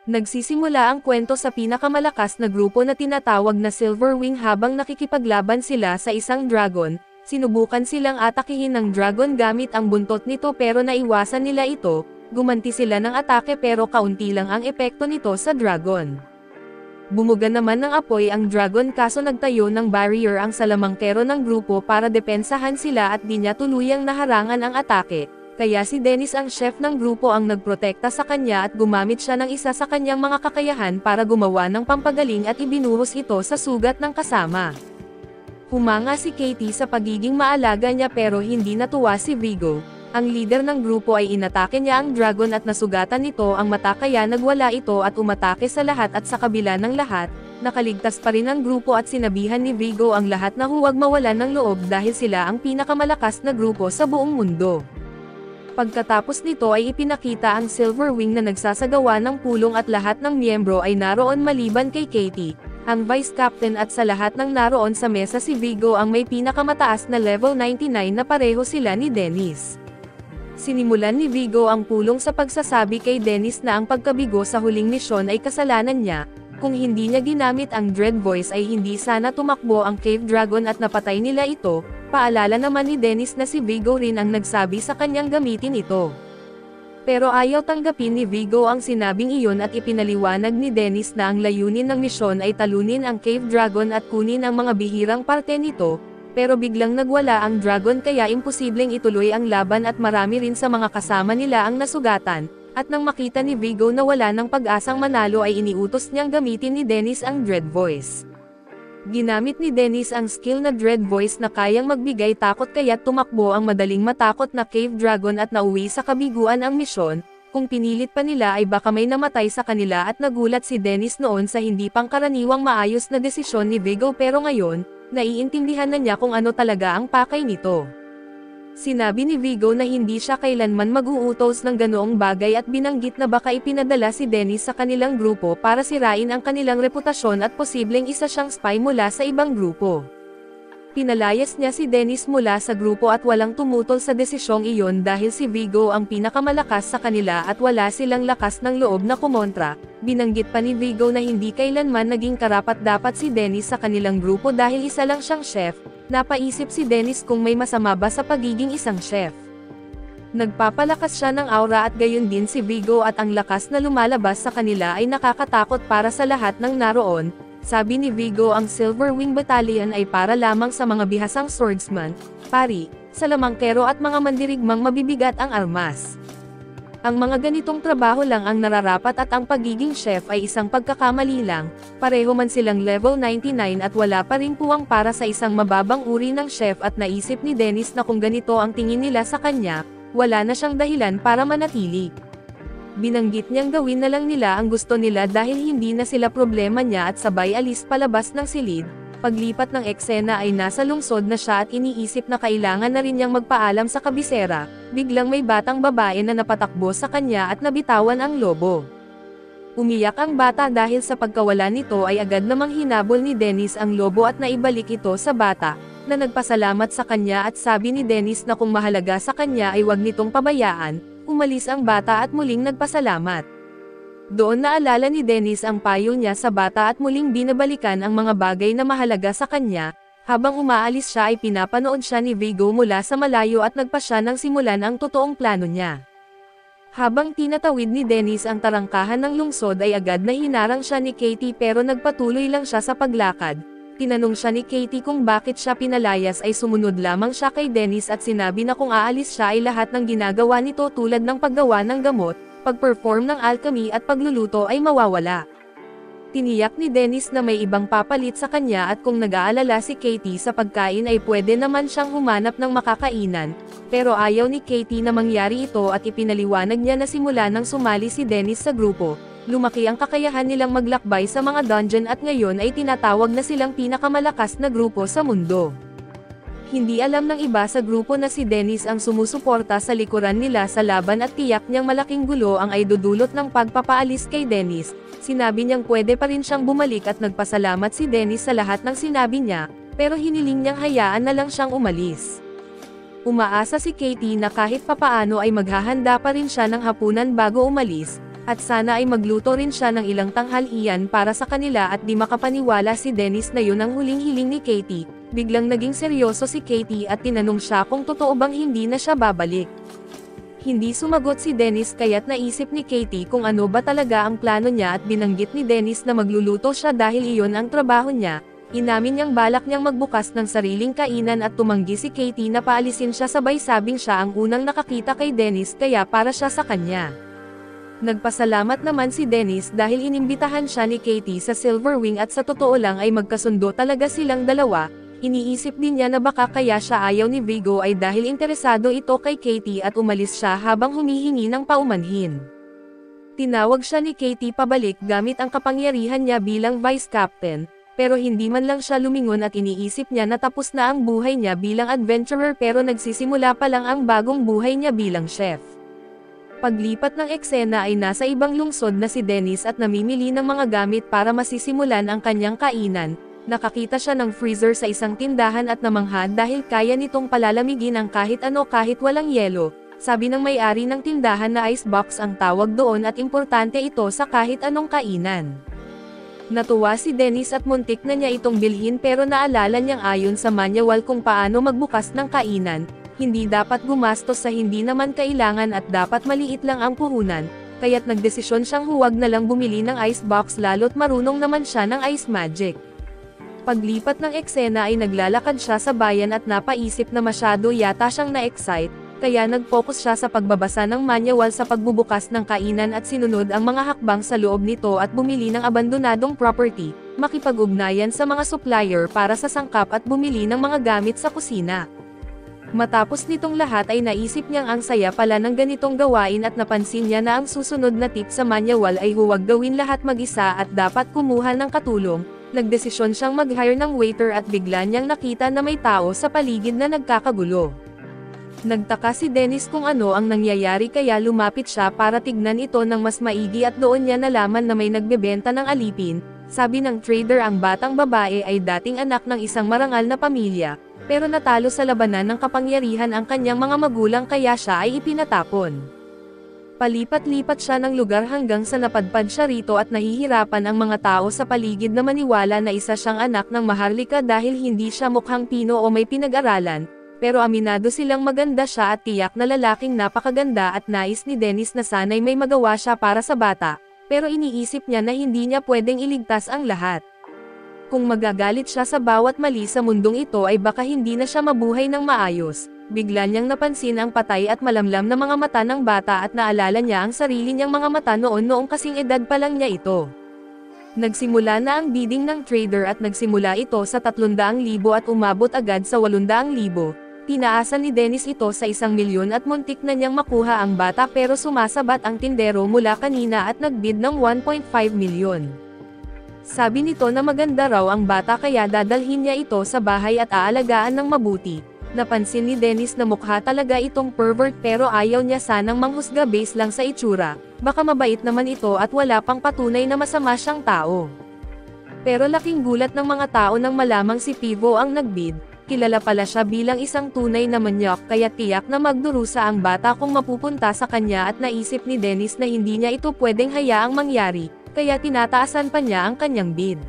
Nagsisimula ang kwento sa pinakamalakas na grupo na tinatawag na Silverwing habang nakikipaglaban sila sa isang dragon. Sinubukan silang atakihin ng dragon gamit ang buntot nito pero naiwasan nila ito. Gumanti sila ng atake pero kaunti lang ang epekto nito sa dragon. Bumuga naman ng apoy ang dragon kaso nagtayo ng barrier ang salamangkero ng grupo para depensahan sila at di niya tuluyang naharangan ang atake. Kaya si Dennis ang chef ng grupo ang nagprotekta sa kanya at gumamit siya ng isa sa kanyang mga kakayahan para gumawa ng pampagaling at ibinuhos ito sa sugat ng kasama. Humanga si Katie sa pagiging maalaga niya pero hindi natuwa si Vigo. Ang leader ng grupo ay inatake niya ang dragon at nasugatan nito ang mata kaya nagwala ito at umatake sa lahat at sa kabila ng lahat, nakaligtas pa rin ang grupo at sinabihan ni Vigo ang lahat na huwag mawalan ng loob dahil sila ang pinakamalakas na grupo sa buong mundo. Pagkatapos nito ay ipinakita ang Silverwing na nagsasagawa ng pulong at lahat ng miyembro ay naroon maliban kay Katie, ang vice captain at sa lahat ng naroon sa mesa si Vigo ang may pinakamataas na level 99 na pareho sila ni Dennis. Sinimulan ni Vigo ang pulong sa pagsasabi kay Dennis na ang pagkabigo sa huling misyon ay kasalanan niya, kung hindi niya ginamit ang Dread Voice ay hindi sana tumakbo ang Cave Dragon at napatay nila ito. Paalala naman ni Dennis na si Vigo rin ang nagsabi sa kanyang gamitin ito. Pero ayaw tanggapin ni Vigo ang sinabing iyon at ipinaliwanag ni Dennis na ang layunin ng misyon ay talunin ang Cave Dragon at kunin ang mga bihirang parte nito, pero biglang nagwala ang dragon kaya imposibleng ituloy ang laban at marami rin sa mga kasama nila ang nasugatan, at nang makita ni Vigo na wala ng pag-asang manalo ay iniutos niyang gamitin ni Dennis ang Dread Voice. Ginamit ni Dennis ang skill na Dread Voice na kayang magbigay takot kaya't tumakbo ang madaling matakot na Cave Dragon at nauwi sa kabiguan ang misyon. Kung pinilit pa nila ay baka may namatay sa kanila at nagulat si Dennis noon sa hindi pangkaraniwang maayos na desisyon ni Vigo pero ngayon, naiintindihan na niya kung ano talaga ang pakay nito. Sinabi ni Vigo na hindi siya kailanman mag-uutos ng ganoong bagay at binanggit na baka ipinadala si Dennis sa kanilang grupo para sirain ang kanilang reputasyon at posibleng isa siyang spy mula sa ibang grupo. Pinalayas niya si Dennis mula sa grupo at walang tumutol sa desisyong iyon dahil si Vigo ang pinakamalakas sa kanila at wala silang lakas ng loob na kumontra. Binanggit pa ni Vigo na hindi kailanman naging karapat-dapat si Dennis sa kanilang grupo dahil isa lang siyang chef. Napaisip si Dennis kung may masama ba sa pagiging isang chef. Nagpapalakas siya ng aura at gayon din si Vigo at ang lakas na lumalabas sa kanila ay nakakatakot para sa lahat ng naroon. Sabi ni Vigo ang Silverwing Battalion ay para lamang sa mga bihasang swordsman, pari, salamangkero at mga mandirigmang mabibigat ang armas. Ang mga ganitong trabaho lang ang nararapat at ang pagiging chef ay isang pagkakamali lang, pareho man silang level 99 at wala pa ring puwang para sa isang mababang uri ng chef at naisip ni Dennis na kung ganito ang tingin nila sa kanya, wala na siyang dahilan para manatili. Binanggit niyang gawin na lang nila ang gusto nila dahil hindi na sila problema niya at sabay alis palabas ng silid. Paglipat ng eksena ay nasa lungsod na siya at iniisip na kailangan na rin niyang magpaalam sa kabisera, biglang may batang babae na napatakbo sa kanya at nabitawan ang lobo. Umiyak ang bata dahil sa pagkawala nito ay agad namang hinabol ni Dennis ang lobo at naibalik ito sa bata, na nagpasalamat sa kanya at sabi ni Dennis na kung mahalaga sa kanya ay wag nitong pabayaan. Umalis ang bata at muling nagpasalamat. Doon naalala ni Dennis ang payo niya sa bata at muling binabalikan ang mga bagay na mahalaga sa kanya. Habang umaalis siya ay pinapanood siya ni Vigo mula sa malayo at nagpa siya ng simulan ang totoong plano niya. Habang tinatawid ni Dennis ang tarangkahan ng lungsod ay agad na hinarang siya ni Katie pero nagpatuloy lang siya sa paglakad. Tinanong siya ni Katie kung bakit siya pinalayas ay sumunod lamang siya kay Dennis at sinabi na kung aalis siya ay lahat ng ginagawa nito tulad ng paggawa ng gamot, pag-perform ng alchemy at pagluluto ay mawawala. Tiniyak ni Dennis na may ibang papalit sa kanya at kung nag-aalala si Katie sa pagkain ay pwede naman siyang humanap ng makakainan, pero ayaw ni Katie na mangyari ito at ipinaliwanag niya na simula nang sumali si Dennis sa grupo, lumaki ang kakayahan nilang maglakbay sa mga dungeon at ngayon ay tinatawag na silang pinakamalakas na grupo sa mundo. Hindi alam ng iba sa grupo na si Dennis ang sumusuporta sa likuran nila sa laban at tiyak niyang malaking gulo ang ay dudulot ng pagpapaalis kay Dennis. Sinabi niyang pwede pa rin siyang bumalik at nagpasalamat si Dennis sa lahat ng sinabi niya, pero hiniling niyang hayaan na lang siyang umalis. Umaasa si Katie na kahit papaano ay maghahanda pa rin siya ng hapunan bago umalis. At sana ay magluto rin siya ng ilang tanghalian para sa kanila at di makapaniwala si Dennis na yun ang huling hiling ni Katie. Biglang naging seryoso si Katie at tinanong siya kung totoo bang hindi na siya babalik. Hindi sumagot si Dennis kaya't naisip ni Katie kung ano ba talaga ang plano niya at binanggit ni Dennis na magluluto siya dahil iyon ang trabaho niya. Inamin niyang balak niyang magbukas ng sariling kainan at tumanggi si Katie na paalisin siya sabay sabing siya ang unang nakakita kay Dennis kaya para siya sa kanya. Nagpasalamat naman si Dennis dahil inimbitahan siya ni Katie sa Silverwing at sa totoo lang ay magkasundo talaga silang dalawa. Iniisip din niya na baka kaya siya ayaw ni Vigo ay dahil interesado ito kay Katie at umalis siya habang humihingi ng paumanhin. Tinawag siya ni Katie pabalik gamit ang kapangyarihan niya bilang vice captain, pero hindi man lang siya lumingon at iniisip niya na tapos na ang buhay niya bilang adventurer pero nagsisimula pa lang ang bagong buhay niya bilang chef. Paglipat ng eksena ay nasa ibang lungsod na si Dennis at namimili ng mga gamit para masisimulan ang kanyang kainan. Nakakita siya ng freezer sa isang tindahan at namangha dahil kaya nitong palalamigin ang kahit ano kahit walang yelo. Sabi ng may-ari ng tindahan na icebox ang tawag doon at importante ito sa kahit anong kainan. Natuwa si Dennis at muntik na niya itong bilhin pero naalala niyang ayon sa manual kung paano magbukas ng kainan. Hindi dapat gumastos sa hindi naman kailangan at dapat maliit lang ang puhunan, kaya't nagdesisyon siyang huwag na lang bumili ng icebox lalo't marunong naman siya ng ice magic. Paglipat ng eksena ay naglalakad siya sa bayan at napaisip na masyado yata siyang na-excite, kaya nag-focus siya sa pagbabasa ng manual sa pagbubukas ng kainan at sinunod ang mga hakbang sa loob nito at bumili ng abandonadong property, makipag-ugnayan sa mga supplier para sa sangkap at bumili ng mga gamit sa kusina. Matapos nitong lahat ay naisip niyang ang saya pala ng ganitong gawain at napansin niya na ang susunod na tip sa manual ay huwag gawin lahat mag-isa at dapat kumuha ng katulong. Nagdesisyon siyang mag-hire ng waiter at bigla niyang nakita na may tao sa paligid na nagkakagulo. Nagtaka si Dennis kung ano ang nangyayari kaya lumapit siya para tignan ito ng mas maigi at doon niya nalaman na may nagbebenta ng alipin. Sabi ng trader ang batang babae ay dating anak ng isang marangal na pamilya. Pero natalo sa labanan ng kapangyarihan ang kanyang mga magulang kaya siya ay ipinatapon. Palipat-lipat siya ng lugar hanggang sa napadpad siya rito at nahihirapan ang mga tao sa paligid na maniwala na isa siyang anak ng maharlika dahil hindi siya mukhang Pino o may pinag-aralan, pero aminado silang maganda siya at tiyak na lalaking napakaganda at nais ni Dennis na sana'y may magawa siya para sa bata, pero iniisip niya na hindi niya pwedeng iligtas ang lahat. Kung magagalit siya sa bawat mali sa mundong ito ay baka hindi na siya mabuhay ng maayos. Bigla niyang napansin ang patay at malamlam na mga mata ng bata at naalala niya ang sarili niyang mga mata noong kasing edad pa lang niya ito. Nagsimula na ang bidding ng trader at nagsimula ito sa 300,000 at umabot agad sa 800,000. Tinaasan ni Dennis ito sa 1,000,000 at muntik na niyang makuha ang bata pero sumasabat ang tindero mula kanina at nagbid ng 1.5 milyon. Sabi nito na maganda raw ang bata kaya dadalhin niya ito sa bahay at aalagaan ng mabuti. Napansin ni Dennis na mukha talaga itong pervert pero ayaw niya sanang manghusga base lang sa itsura, baka mabait naman ito at wala pang patunay na masama siyang tao. Pero laking gulat ng mga tao nang malamang si Pivo ang nagbid, kilala pala siya bilang isang tunay na manyak kaya tiyak na magdurusa ang bata kung mapupunta sa kanya at naisip ni Dennis na hindi niya ito pwedeng hayaang mangyari. Kaya tinataasan pa niya ang kanyang bid.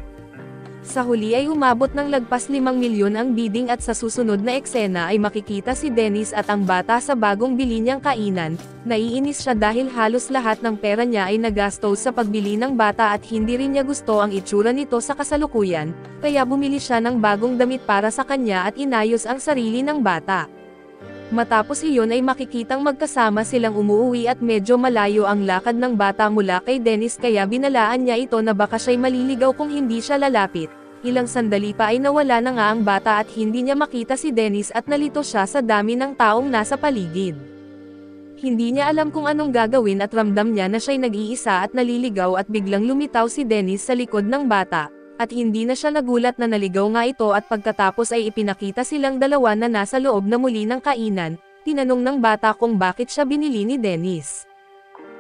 Sa huli ay umabot ng lagpas 5 milyon ang bidding at sa susunod na eksena ay makikita si Dennis at ang bata sa bagong bili niyang kainan. Naiinis siya dahil halos lahat ng pera niya ay nagastos sa pagbili ng bata at hindi rin niya gusto ang itsura nito sa kasalukuyan, kaya bumili siya ng bagong damit para sa kanya at inayos ang sarili ng bata. Matapos iyon ay makikitang magkasama silang umuuwi at medyo malayo ang lakad ng bata mula kay Dennis kaya binalaan niya ito na baka siya'y maliligaw kung hindi siya lalapit. Ilang sandali pa ay nawala na nga ang bata at hindi niya makita si Dennis at nalito siya sa dami ng taong nasa paligid. Hindi niya alam kung anong gagawin at ramdam niya na siya'y nag-iisa at naliligaw at biglang lumitaw si Dennis sa likod ng bata. At hindi na siya nagulat na naligaw nga ito at pagkatapos ay ipinakita silang dalawa na nasa loob na muli ng kainan, tinanong ng bata kung bakit siya binili ni Dennis.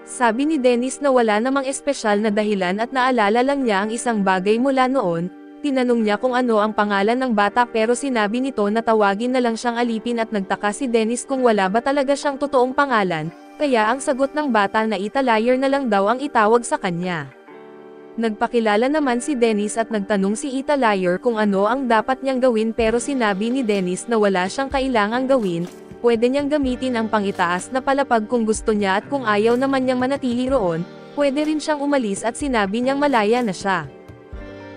Sabi ni Dennis na wala namang espesyal na dahilan at naalala lang niya ang isang bagay mula noon. Tinanong niya kung ano ang pangalan ng bata pero sinabi nito na tawagin na lang siyang alipin at nagtaka si Dennis kung wala ba talaga siyang totoong pangalan. kaya ang sagot ng bata na Italayer na lang daw ang itawag sa kanya. Nagpakilala naman si Dennis at nagtanong si Italayer kung ano ang dapat niyang gawin pero sinabi ni Dennis na wala siyang kailangang gawin, pwede niyang gamitin ang pangitaas na palapag kung gusto niya at kung ayaw naman niyang manatili roon, pwede rin siyang umalis at sinabi niyang malaya na siya.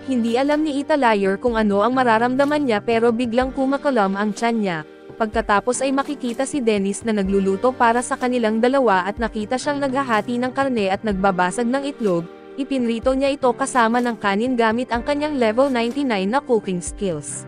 Hindi alam ni Italayer kung ano ang mararamdaman niya pero biglang kumakalam ang tiyan niya. Pagkatapos ay makikita si Dennis na nagluluto para sa kanilang dalawa at nakita siyang naghahati ng karne at nagbabasag ng itlog. Ipinrito niya ito kasama ng kanin gamit ang kanyang level 99 na cooking skills.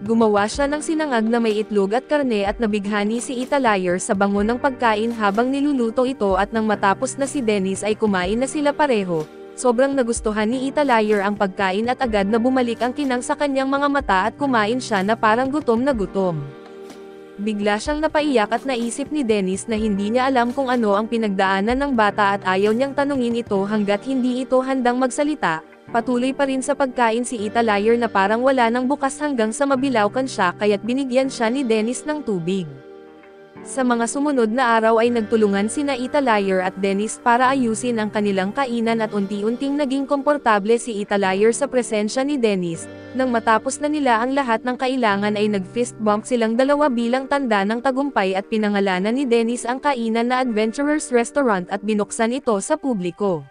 Gumawa siya ng sinangag na may itlog at karne at nabighani si Italayer sa bango ng pagkain habang niluluto ito at nang matapos na si Dennis ay kumain na sila pareho. Sobrang nagustuhan ni Italayer ang pagkain at agad na bumalik ang kinang sa kanyang mga mata at kumain siya na parang gutom na gutom. Bigla siyang napaiyak at naisip ni Dennis na hindi niya alam kung ano ang pinagdaanan ng bata at ayaw niyang tanungin ito hanggat hindi ito handang magsalita. Patuloy pa rin sa pagkain si Italayer na parang wala nang bukas hanggang sa mabilawkan siya kaya't binigyan siya ni Dennis ng tubig. Sa mga sumunod na araw ay nagtulungan sina Italayer at Dennis para ayusin ang kanilang kainan at unti-unting naging komportable si Italayer sa presensya ni Dennis. Nang matapos na nila ang lahat ng kailangan ay nag-fist bump silang dalawa bilang tanda ng tagumpay at pinangalanan ni Dennis ang kainan na Adventurers Restaurant at binuksan ito sa publiko.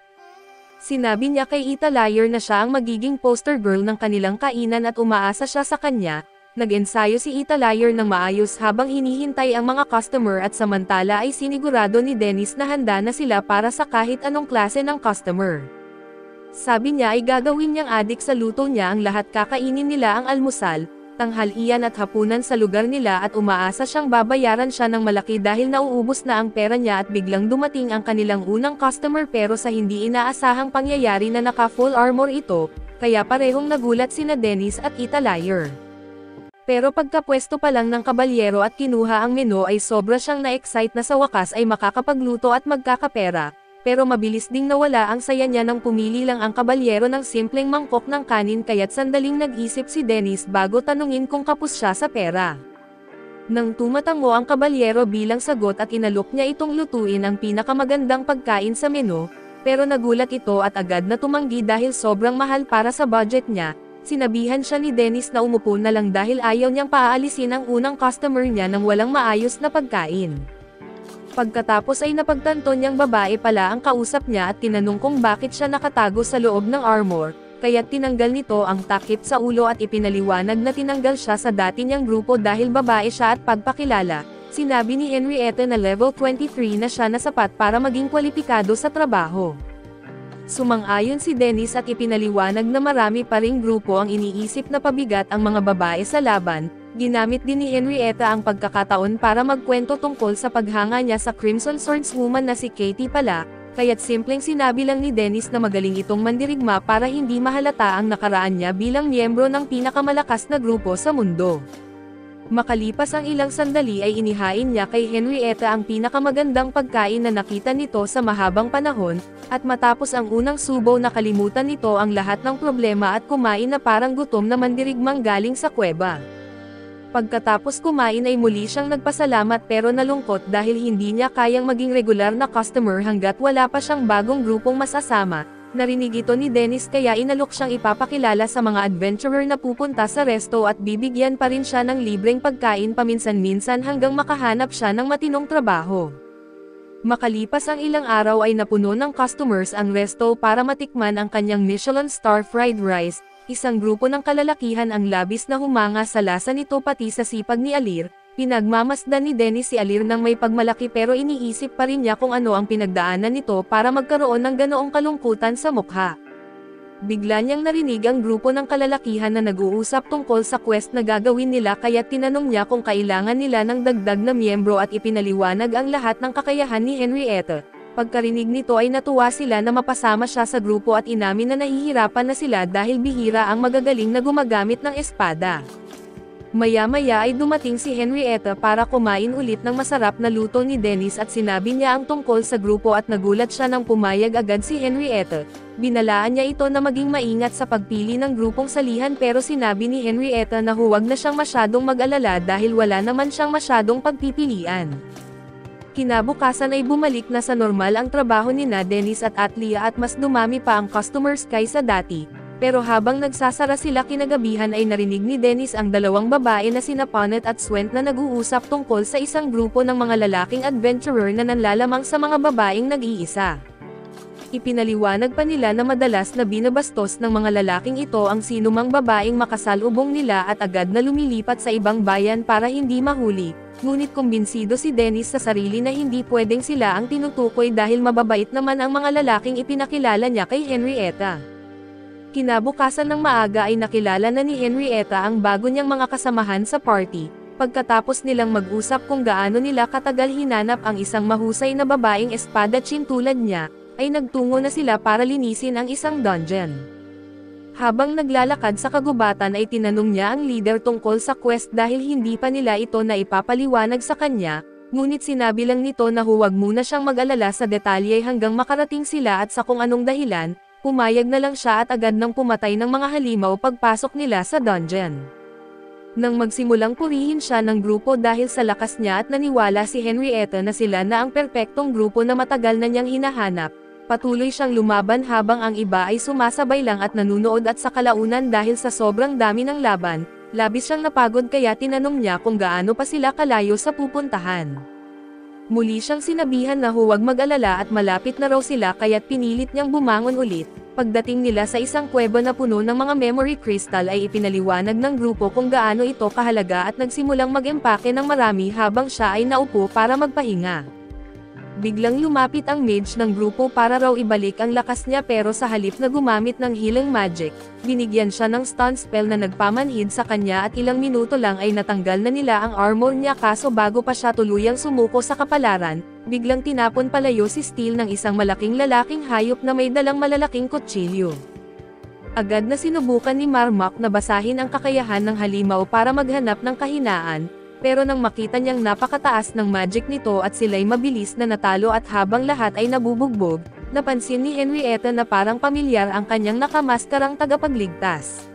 Sinabi niya kay Italayer na siya ang magiging poster girl ng kanilang kainan at umaasa siya sa kanya. Nag-ensayo si Italayer ng maayos habang hinihintay ang mga customer at samantala ay sinigurado ni Dennis na handa na sila para sa kahit anong klase ng customer. Sabi niya ay gagawin niyang adik sa luto niya ang lahat kakainin nila ang almusal, tanghalian at hapunan sa lugar nila at umaasa siyang babayaran siya ng malaki dahil nauubos na ang pera niya at biglang dumating ang kanilang unang customer pero sa hindi inaasahang pangyayari na naka-full armor ito, kaya parehong nagulat sina Dennis at Italayer. Pero pagkapwesto pa lang ng kabalyero at kinuha ang menu ay sobra siyang na-excite na sa wakas ay makakapagluto at magkakapera, pero mabilis ding nawala ang saya niya nang pumili lang ang kabalyero ng simpleng mangkok ng kanin kaya't sandaling nag-isip si Dennis bago tanungin kung kapos siya sa pera. Nang tumatango ang kabalyero bilang sagot at inalok niya itong lutuin ang pinakamagandang pagkain sa menu, pero nagulat ito at agad na tumanggi dahil sobrang mahal para sa budget niya. Sinabihan siya ni Dennis na umupo na lang dahil ayaw niyang paaalisin ang unang customer niya nang walang maayos na pagkain. Pagkatapos ay napagtanto niyang babae pala ang kausap niya at tinanong kung bakit siya nakatago sa loob ng armor, kaya't tinanggal nito ang takip sa ulo at ipinaliwanag na tinanggal siya sa dati niyang grupo dahil babae siya at pagpakilala. Sinabi ni Henrietta na level 23 na siya na sapat para maging kwalipikado sa trabaho. Sumang-ayon si Dennis at ipinaliwanag na marami pa ring grupo ang iniisip na pabigat ang mga babae sa laban. Ginamit din ni Henrietta ang pagkakataon para magkwento tungkol sa paghanga niya sa Crimson Swordswoman na si Katie pala, kaya't simpleng sinabi lang ni Dennis na magaling itong mandirigma para hindi mahalata ang nakaraan niya bilang miyembro ng pinakamalakas na grupo sa mundo. Makalipas ang ilang sandali ay inihain niya kay Henrietta ang pinakamagandang pagkain na nakita nito sa mahabang panahon, at matapos ang unang subo nakalimutan nito ang lahat ng problema at kumain na parang gutom na mandirigmang galing sa kuweba. Pagkatapos kumain ay muli siyang nagpasalamat pero nalungkot dahil hindi niya kayang maging regular na customer hanggat wala pa siyang bagong grupong masasama. Narinig ito ni Dennis kaya inalok siyang ipapakilala sa mga adventurer na pupunta sa resto at bibigyan pa rin siya ng libreng pagkain paminsan-minsan hanggang makahanap siya ng matinong trabaho. Makalipas ang ilang araw ay napuno ng customers ang resto para matikman ang kanyang Michelin Star Fried Rice. Isang grupo ng kalalakihan ang labis na humanga sa lasa nito pati sa sipag ni Alir. Pinagmamasdan ni Dennis si Alir ng may pagmalaki pero iniisip pa rin niya kung ano ang pinagdaanan nito para magkaroon ng ganoong kalungkutan sa mukha. Bigla niyang narinig ang grupo ng kalalakihan na nag-uusap tungkol sa quest na gagawin nila kaya tinanong niya kung kailangan nila ng dagdag na miyembro at ipinaliwanag ang lahat ng kakayahan ni Henrietta. Pagkarinig nito ay natuwa sila na mapasama siya sa grupo at inamin na nahihirapan na sila dahil bihira ang magagaling na gumagamit ng espada. Maya-maya ay dumating si Henrietta para kumain ulit ng masarap na luto ni Dennis at sinabi niya ang tungkol sa grupo at nagulat siya nang pumayag agad si Henrietta. Binalaan niya ito na maging maingat sa pagpili ng grupong salihan pero sinabi ni Henrietta na huwag na siyang masyadong mag-alala dahil wala naman siyang masyadong pagpipilian. Kinabukasan ay bumalik na sa normal ang trabaho nina Dennis at Atlia at mas dumami pa ang customers kaysa dati. Pero habang nagsasara sila kinagabihan ay narinig ni Dennis ang dalawang babae na sina Pawnee at Swent na nag-uusap tungkol sa isang grupo ng mga lalaking adventurer na nanlalamang sa mga babaeng nag-iisa. Ipinaliwanag pa nila na madalas na binabastos ng mga lalaking ito ang sinumang babaeng makasalubong nila at agad na lumilipat sa ibang bayan para hindi mahuli, ngunit kumbinsido si Dennis sa sarili na hindi pwedeng sila ang tinutukoy dahil mababait naman ang mga lalaking ipinakilala niya kay Henrietta. Kinabukasan ng maaga ay nakilala na ni Henrietta ang bago niyang mga kasamahan sa party, pagkatapos nilang mag-usap kung gaano nila katagal hinanap ang isang mahusay na babaeng espadachim tulad niya, ay nagtungo na sila para linisin ang isang dungeon. Habang naglalakad sa kagubatan ay tinanong niya ang leader tungkol sa quest dahil hindi pa nila ito na ipapaliwanag sa kanya, ngunit sinabi lang nito na huwag muna siyang mag-alala sa detalye hanggang makarating sila at sa kung anong dahilan. Pumayag na lang siya at agad nang pumatay ng mga halimaw pagpasok nila sa dungeon. Nang magsimulang purihin siya ng grupo dahil sa lakas niya at naniwala si Henrietta na sila na ang perpektong grupo na matagal na niyang hinahanap, patuloy siyang lumaban habang ang iba ay sumasabay lang at nanunood at sa kalaunan dahil sa sobrang dami ng laban, labis siyang napagod kaya tinanong niya kung gaano pa sila kalayo sa pupuntahan. Muli siyang sinabihan na huwag mag-alala at malapit na raw sila kaya't pinilit niyang bumangon ulit. Pagdating nila sa isang kuweba na puno ng mga memory crystal ay ipinaliwanag ng grupo kung gaano ito kahalaga at nagsimulang mag-empake ng marami habang siya ay naupo para magpahinga. Biglang lumapit ang mage ng grupo para raw ibalik ang lakas niya pero sa halip na gumamit ng healing magic, binigyan siya ng stun spell na nagpamanhid sa kanya at ilang minuto lang ay natanggal na nila ang armor niya kaso bago pa siya tuluyang sumuko sa kapalaran, biglang tinapon palayo si Steel ng isang malaking lalaking hayop na may dalang malalaking kutsilyo. Agad na sinubukan ni Marmak na basahin ang kakayahan ng halimaw para maghanap ng kahinaan, pero nang makita niyang napakataas ng magic nito at sila'y mabilis na natalo at habang lahat ay nabubugbog, napansin ni Henrietta na parang pamilyar ang kanyang nakamaskarang tagapagligtas.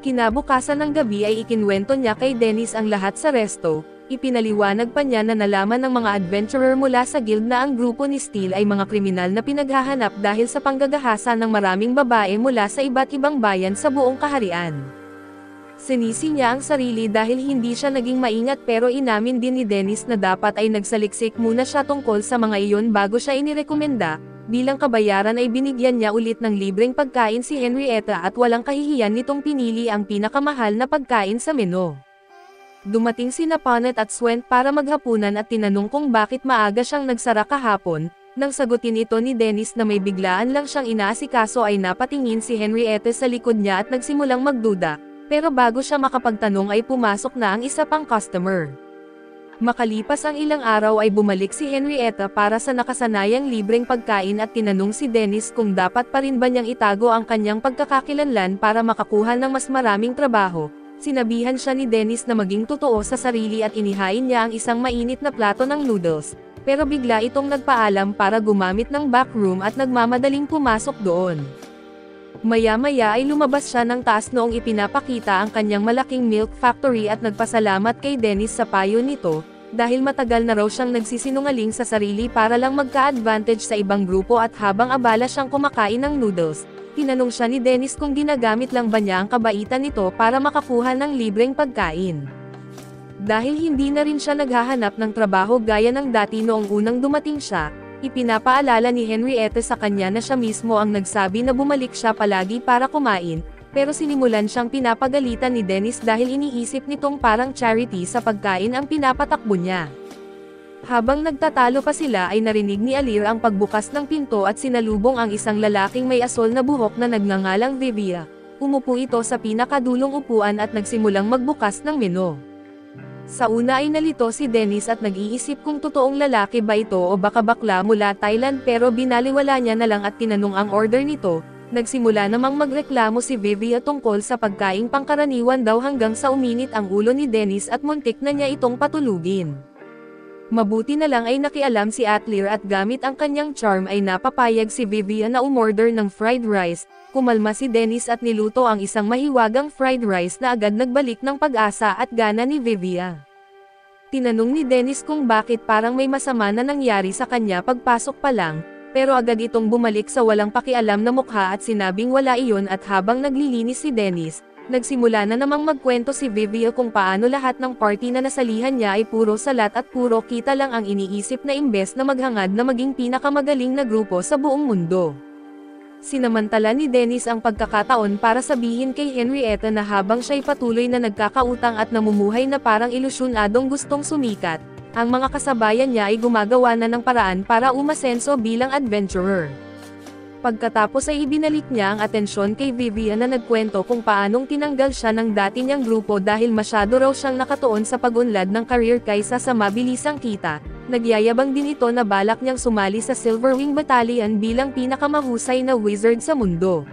Kinabukasan ng gabi ay ikinwento niya kay Dennis ang lahat sa resto, ipinaliwanag pa niya na nalaman ng mga adventurer mula sa guild na ang grupo ni Steel ay mga kriminal na pinaghahanap dahil sa panggagahasa ng maraming babae mula sa iba't ibang bayan sa buong kaharian. Sinisi niya ang sarili dahil hindi siya naging maingat pero inamin din ni Dennis na dapat ay nagsaliksik muna siya tungkol sa mga iyon bago siya inirekomenda, bilang kabayaran ay binigyan niya ulit ng libreng pagkain si Henrietta at walang kahihiyan nitong pinili ang pinakamahal na pagkain sa menu. Dumating sina Pawnee at Swent para maghapunan at tinanong kung bakit maaga siyang nagsara kahapon, nang sagutin ito ni Dennis na may biglaan lang siyang inaasikaso ay napatingin si Henrietta sa likod niya at nagsimulang magduda. Pero bago siya makapagtanong ay pumasok na ang isa pang customer. Makalipas ang ilang araw ay bumalik si Henrietta para sa nakasanayang libreng pagkain at tinanong si Dennis kung dapat pa rin ba niyang itago ang kanyang pagkakakilanlan para makakuha ng mas maraming trabaho. Sinabihan siya ni Dennis na maging totoo sa sarili at inihain niya ang isang mainit na plato ng noodles, pero bigla itong nagpaalam para gumamit ng backroom at nagmamadaling pumasok doon. Maya-maya ay lumabas siya ng taas noong ipinapakita ang kanyang malaking milk factory at nagpasalamat kay Dennis sa payo nito, dahil matagal na raw siyang nagsisinungaling sa sarili para lang magka-advantage sa ibang grupo at habang abala siyang kumakain ng noodles, tinanong siya ni Dennis kung ginagamit lang ba niya ang kabaitan nito para makakuha ng libreng pagkain. Dahil hindi na rin siya naghahanap ng trabaho gaya ng dati noong unang dumating siya, ipinapaalala ni Henrietta sa kanya na siya mismo ang nagsabi na bumalik siya palagi para kumain, pero sinimulan siyang pinapagalitan ni Dennis dahil iniisip nitong parang charity sa pagkain ang pinapatakbo niya. Habang nagtatalo pa sila ay narinig ni Alir ang pagbukas ng pinto at sinalubong ang isang lalaking may asol na buhok na nagngangalang Vivia. Umupo ito sa pinakadulong upuan at nagsimulang magbukas ng menu. Sa una ay nalito si Dennis at nag-iisip kung totoong lalaki ba ito o baka bakla mula Thailand pero binaliwala niya na lang at tinanong ang order nito. Nagsimula namang magreklamo si Vivia tungkol sa pagkaing pangkaraniwan daw hanggang sa uminit ang ulo ni Dennis at muntik na niya itong patulugin. Mabuti na lang ay nakialam si Atlir at gamit ang kanyang charm ay napapayag si Vivia na umorder ng fried rice. Kumalma si Dennis at niluto ang isang mahiwagang fried rice na agad nagbalik ng pag-asa at gana ni Vivia. Tinanong ni Dennis kung bakit parang may masama na nangyari sa kanya pagpasok pa lang, pero agad itong bumalik sa walang pakialam na mukha at sinabing wala iyon at habang naglilinis si Dennis, nagsimula na namang magkwento si Vivian kung paano lahat ng party na nasalihan niya ay puro salat at puro kita lang ang iniisip na imbes na maghangad na maging pinakamagaling na grupo sa buong mundo. Sinamantala ni Dennis ang pagkakataon para sabihin kay Henrietta na habang siya'y patuloy na nagkakautang at namumuhay na parang ilusyonadong gustong sumikat, ang mga kasabayan niya ay gumagawa na ng paraan para umasenso bilang adventurer. Pagkatapos ay ibinalik niya ang atensyon kay Vivian na nagkwento kung paanong tinanggal siya ng dati niyang grupo dahil masyado raw siyang nakatuon sa pag-unlad ng career kaysa sa mabilisang kita. Nagyayabang din ito na balak niyang sumali sa Silverwing Battalion bilang pinakamahusay na wizard sa mundo.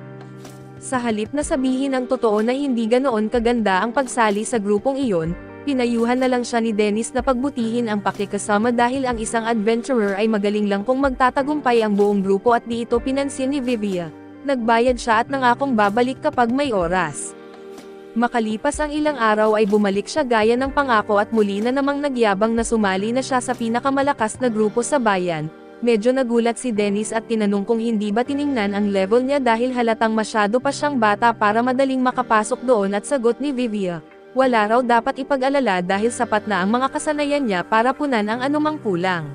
Sa halip na sabihin ang totoo na hindi ganoon kaganda ang pagsali sa grupong iyon, pinayuhan na lang siya ni Dennis na pagbutihin ang pakikasama dahil ang isang adventurer ay magaling lang kung magtatagumpay ang buong grupo at di ito pinansin ni Vivian. Nagbayad siya at nangakong babalik kapag may oras. Makalipas ang ilang araw ay bumalik siya gaya ng pangako at muli na namang nagyabang na sumali na siya sa pinakamalakas na grupo sa bayan. Medyo nagulat si Dennis at tinanong kung hindi ba tiningnan ang level niya dahil halatang masyado pa siyang bata para madaling makapasok doon at sagot ni Vivian, wala raw dapat ipag-alala dahil sapat na ang mga kasanayan niya para punan ang anumang kulang.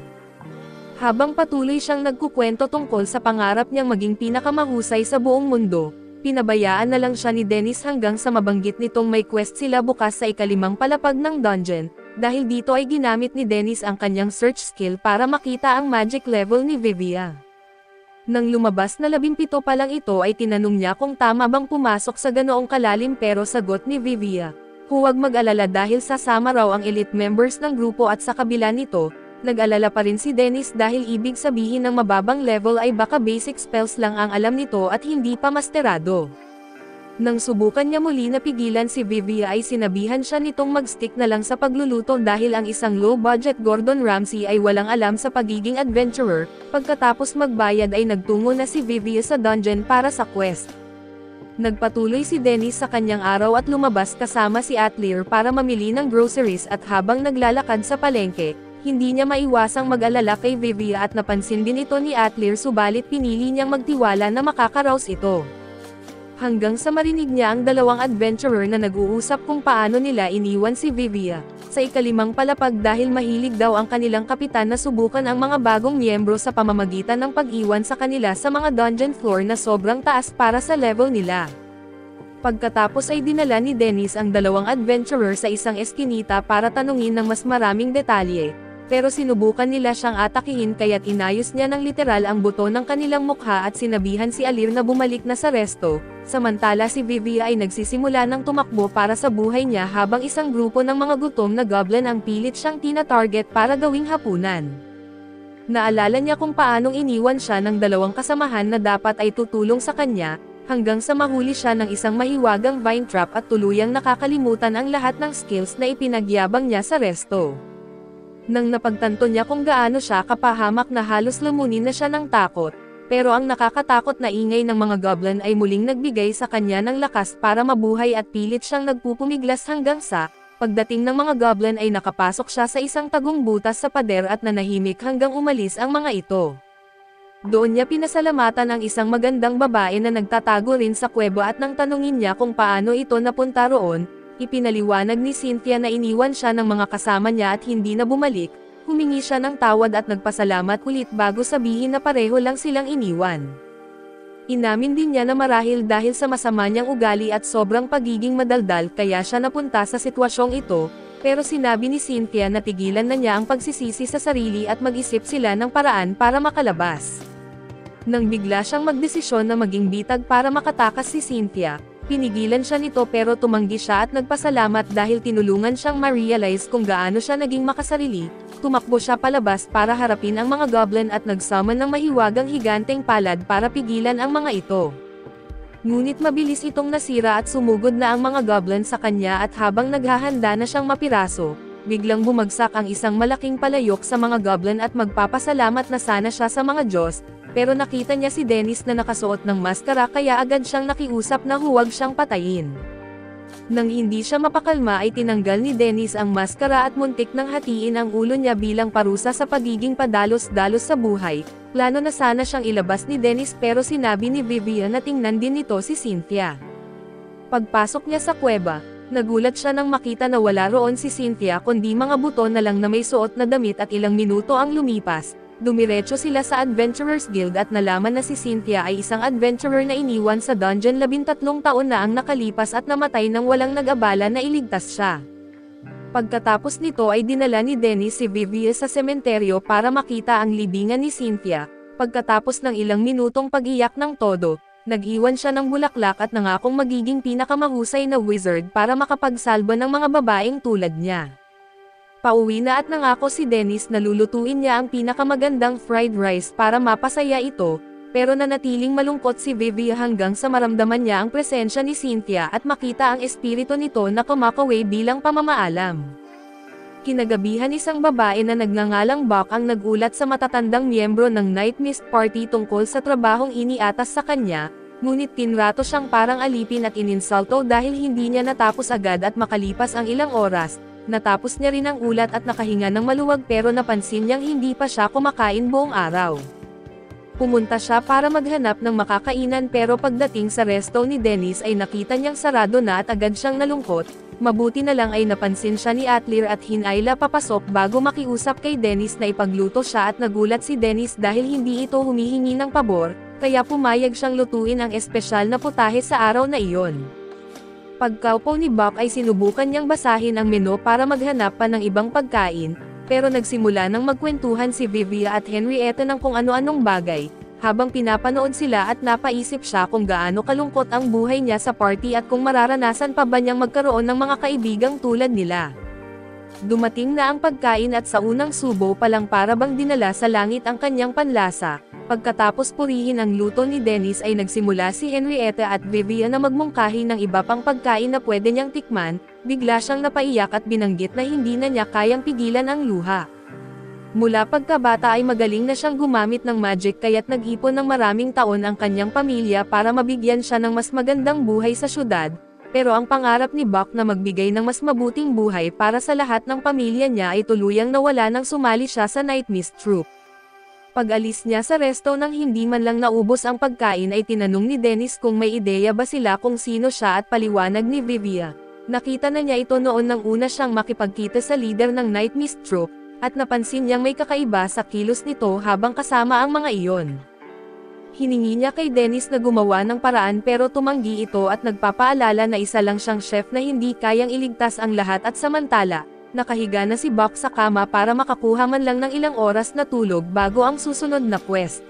Habang patuloy siyang nagkukwento tungkol sa pangarap niyang maging pinakamahusay sa buong mundo, pinabayaan na lang siya ni Dennis hanggang sa mabanggit nitong may quest sila bukas sa ikalimang palapag ng dungeon, dahil dito ay ginamit ni Dennis ang kanyang search skill para makita ang magic level ni Vivian. Nang lumabas na 17 pa lang ito ay tinanong niya kung tama bang pumasok sa ganoong kalalim pero sagot ni Vivian, huwag mag-alala dahil sasama raw ang elite members ng grupo at sa kabila nito, nag-alala pa rin si Dennis dahil ibig sabihin ng mababang level ay baka basic spells lang ang alam nito at hindi pa masterado. Nang subukan niya muli na pigilan si Vivian ay sinabihan siya nitong mag-stick na lang sa pagluluto dahil ang isang low-budget Gordon Ramsay ay walang alam sa pagiging adventurer. Pagkatapos magbayad ay nagtungo na si Vivian sa dungeon para sa quest. Nagpatuloy si Dennis sa kanyang araw at lumabas kasama si Atlir para mamili ng groceries at habang naglalakad sa palengke, hindi niya maiwasang mag-alala kay Vivian at napansin din ito ni Atlir subalit pinili niyang magtiwala na makakaraos ito. Hanggang sa marinig niya ang dalawang adventurer na nag-uusap kung paano nila iniwan si Vivian sa ikalimang palapag dahil mahilig daw ang kanilang kapitan na subukan ang mga bagong miyembro sa pamamagitan ng pag-iwan sa kanila sa mga dungeon floor na sobrang taas para sa level nila. Pagkatapos ay dinala ni Dennis ang dalawang adventurer sa isang eskinita para tanungin ng mas maraming detalye. Pero sinubukan nila siyang atakihin kaya't inayos niya ng literal ang buto ng kanilang mukha at sinabihan si Alir na bumalik na sa resto, samantala si Vivian ay nagsisimula ng tumakbo para sa buhay niya habang isang grupo ng mga gutom na goblin ang pilit siyang tina-target para gawing hapunan. Naalala niya kung paanong iniwan siya ng dalawang kasamahan na dapat ay tutulong sa kanya, hanggang sa mahuli siya ng isang mahiwagang vine trap at tuluyang nakakalimutan ang lahat ng skills na ipinagyabang niya sa resto. Nang napagtanto niya kung gaano siya kapahamak na halos lumunin na siya ng takot, pero ang nakakatakot na ingay ng mga goblin ay muling nagbigay sa kanya ng lakas para mabuhay at pilit siyang nagpupumiglas hanggang sa, pagdating ng mga goblin ay nakapasok siya sa isang tagong butas sa pader at nanahimik hanggang umalis ang mga ito. Doon niya pinasalamatan ang isang magandang babae na nagtatago rin sa kuweba at nang tanungin niya kung paano ito napunta roon, ipinaliwanag ni Cynthia na iniwan siya ng mga kasama niya at hindi na bumalik, humingi siya ng tawad at nagpasalamat ulit bago sabihin na pareho lang silang iniwan. Inamin din niya na marahil dahil sa masama niyang ugali at sobrang pagiging madaldal kaya siya napunta sa sitwasyong ito, pero sinabi ni Cynthia na tigilan na niya ang pagsisisi sa sarili at mag-isip sila ng paraan para makalabas. Nang bigla siyang magdesisyon na maging bitag para makatakas si Cynthia, pinigilan siya nito pero tumanggi siya at nagpasalamat dahil tinulungan siyang ma-realize kung gaano siya naging makasarili. Tumakbo siya palabas para harapin ang mga goblin at nagsummon ng mahiwagang higanteng palad para pigilan ang mga ito. Ngunit mabilis itong nasira at sumugod na ang mga goblin sa kanya at habang naghahanda na siyang mapiraso, biglang bumagsak ang isang malaking palayok sa mga goblin at magpapasalamat na sana siya sa mga Diyos. Pero nakita niya si Dennis na nakasuot ng maskara kaya agad siyang nakiusap na huwag siyang patayin. Nang hindi siya mapakalma ay tinanggal ni Dennis ang maskara at muntik nang hatiin ang ulo niya bilang parusa sa pagiging padalos-dalos sa buhay. Plano na sana siyang ilabas ni Dennis pero sinabi ni Vivian na tingnan din nito si Cynthia. Pagpasok niya sa kuweba, nagulat siya nang makita na wala roon si Cynthia kundi mga buto na lang na may suot na damit at ilang minuto ang lumipas. Dumiretso sila sa Adventurers Guild at nalaman na si Cynthia ay isang adventurer na iniwan sa dungeon 13 taon na ang nakalipas at namatay nang walang nag-abala na iligtas siya. Pagkatapos nito ay dinala ni Dennis si Vivian sa sementeryo para makita ang libingan ni Cynthia. Pagkatapos ng ilang minutong pag-iyak ng todo, nag-iwan siya ng bulaklak at nangakong magiging pinakamahusay na wizard para makapagsalba ng mga babaeng tulad niya. Pauwi na at nangako si Dennis na lulutuin niya ang pinakamagandang fried rice para mapasaya ito, pero nanatiling malungkot si Vivian hanggang sa maramdaman niya ang presensya ni Cynthia at makita ang espiritu nito na kumakaway bilang pamamaalam. Kinagabihan isang babae na nagngangalang Buck ang nagulat sa matatandang miyembro ng Night Mist Party tungkol sa trabahong iniatas sa kanya, ngunit tinrato siyang parang alipin at ininsulto dahil hindi niya natapos agad at makalipas ang ilang oras. Natapos niya rin ang ulat at nakahinga ng maluwag pero napansin niyang hindi pa siya kumakain buong araw. Pumunta siya para maghanap ng makakainan pero pagdating sa resto ni Dennis ay nakita niyang sarado na at agad siyang nalungkot. Mabuti na lang ay napansin siya ni Atlir at hinayla papasok bago makiusap kay Dennis na ipagluto siya at nagulat si Dennis dahil hindi ito humihingi ng pabor, kaya pumayag siyang lutuin ang espesyal na putahe sa araw na iyon. Pagkaupo ni Buck ay sinubukan niyang basahin ang menu para maghanap pa ng ibang pagkain, pero nagsimula nang magkwentuhan si Vivian at Henrietta ng kung ano-anong bagay, habang pinapanood sila at napaisip siya kung gaano kalungkot ang buhay niya sa party at kung mararanasan pa ba niyang magkaroon ng mga kaibigang tulad nila. Dumating na ang pagkain at sa unang subo pa lang para bang dinala sa langit ang kanyang panlasa. Pagkatapos purihin ang luto ni Dennis ay nagsimula si Henrietta at Vivian na magmungkahi ng iba pang pagkain na pwede niyang tikman, bigla siyang napaiyak at binanggit na hindi na niya kayang pigilan ang luha. Mula pagkabata ay magaling na siyang gumamit ng magic kaya't nag-ipon ng maraming taon ang kanyang pamilya para mabigyan siya ng mas magandang buhay sa syudad, pero ang pangarap ni Buck na magbigay ng mas mabuting buhay para sa lahat ng pamilya niya ay tuluyang nawala nang sumali siya sa Night Mist Troop. Pag-alis niya sa resto nang hindi man lang naubos ang pagkain ay tinanong ni Dennis kung may ideya ba sila kung sino siya at paliwanag ni Vivian. Nakita na niya ito noon nang una siyang makipagkita sa leader ng Night Mist Troop, at napansin niyang may kakaiba sa kilos nito habang kasama ang mga iyon. Hiningi niya kay Dennis na gumawa ng paraan pero tumanggi ito at nagpapaalala na isa lang siyang chef na hindi kayang iligtas ang lahat at samantala, nakahiga na si Buck sa kama para makakuha man lang ng ilang oras na tulog bago ang susunod na quest.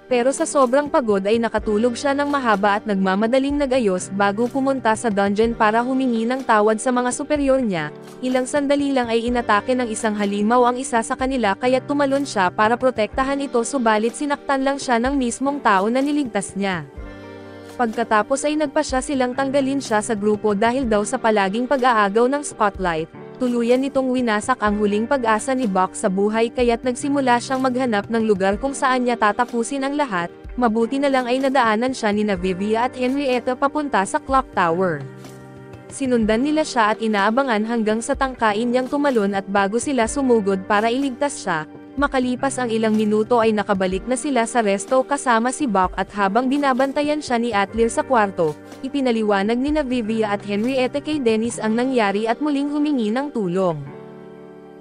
Pero sa sobrang pagod ay nakatulog siya ng mahaba at nagmamadaling nagayos bago pumunta sa dungeon para humingi ng tawad sa mga superior niya. Ilang sandali lang ay inatake ng isang halimaw ang isa sa kanila kaya't tumalon siya para protektahan ito subalit sinaktan lang siya ng mismong tao na niligtas niya. Pagkatapos ay nagpasya silang tanggalin siya sa grupo dahil daw sa palaging pag-aagaw ng spotlight. Tuluyan nitong winasak ang huling pag-asa ni Buck sa buhay kaya't nagsimula siyang maghanap ng lugar kung saan niya tatapusin ang lahat. Mabuti na lang ay nadaanan siya ni Vivian at Henrietta papunta sa Clock Tower. Sinundan nila siya at inaabangan hanggang sa tangkain niyang tumalon at bago sila sumugod para iligtas siya, makalipas ang ilang minuto ay nakabalik na sila sa resto kasama si Buck at habang binabantayan siya ni Atlir sa kwarto, ipinaliwanag ni Vivian at Henrietta kay Dennis ang nangyari at muling humingi ng tulong.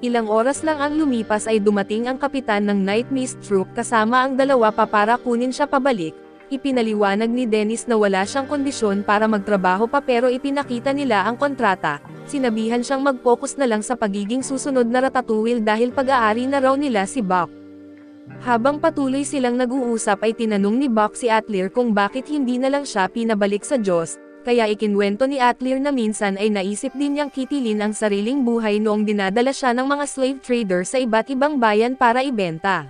Ilang oras lang ang lumipas ay dumating ang kapitan ng Night Mist Troop kasama ang dalawa pa para kunin siya pabalik. Ipinaliwanag ni Dennis na wala siyang kondisyon para magtrabaho pa pero ipinakita nila ang kontrata. Sinabihan siyang mag-focus na lang sa pagiging susunod na Ratatouille dahil pag-aari na raw nila si Buck. Habang patuloy silang nag-uusap ay tinanong ni Buck si Atlir kung bakit hindi na lang siya pinabalik sa Diyos, kaya ikinwento ni Atlir na minsan ay naisip din niyang kitilin ang sariling buhay noong dinadala siya ng mga slave trader sa iba't ibang bayan para ibenta.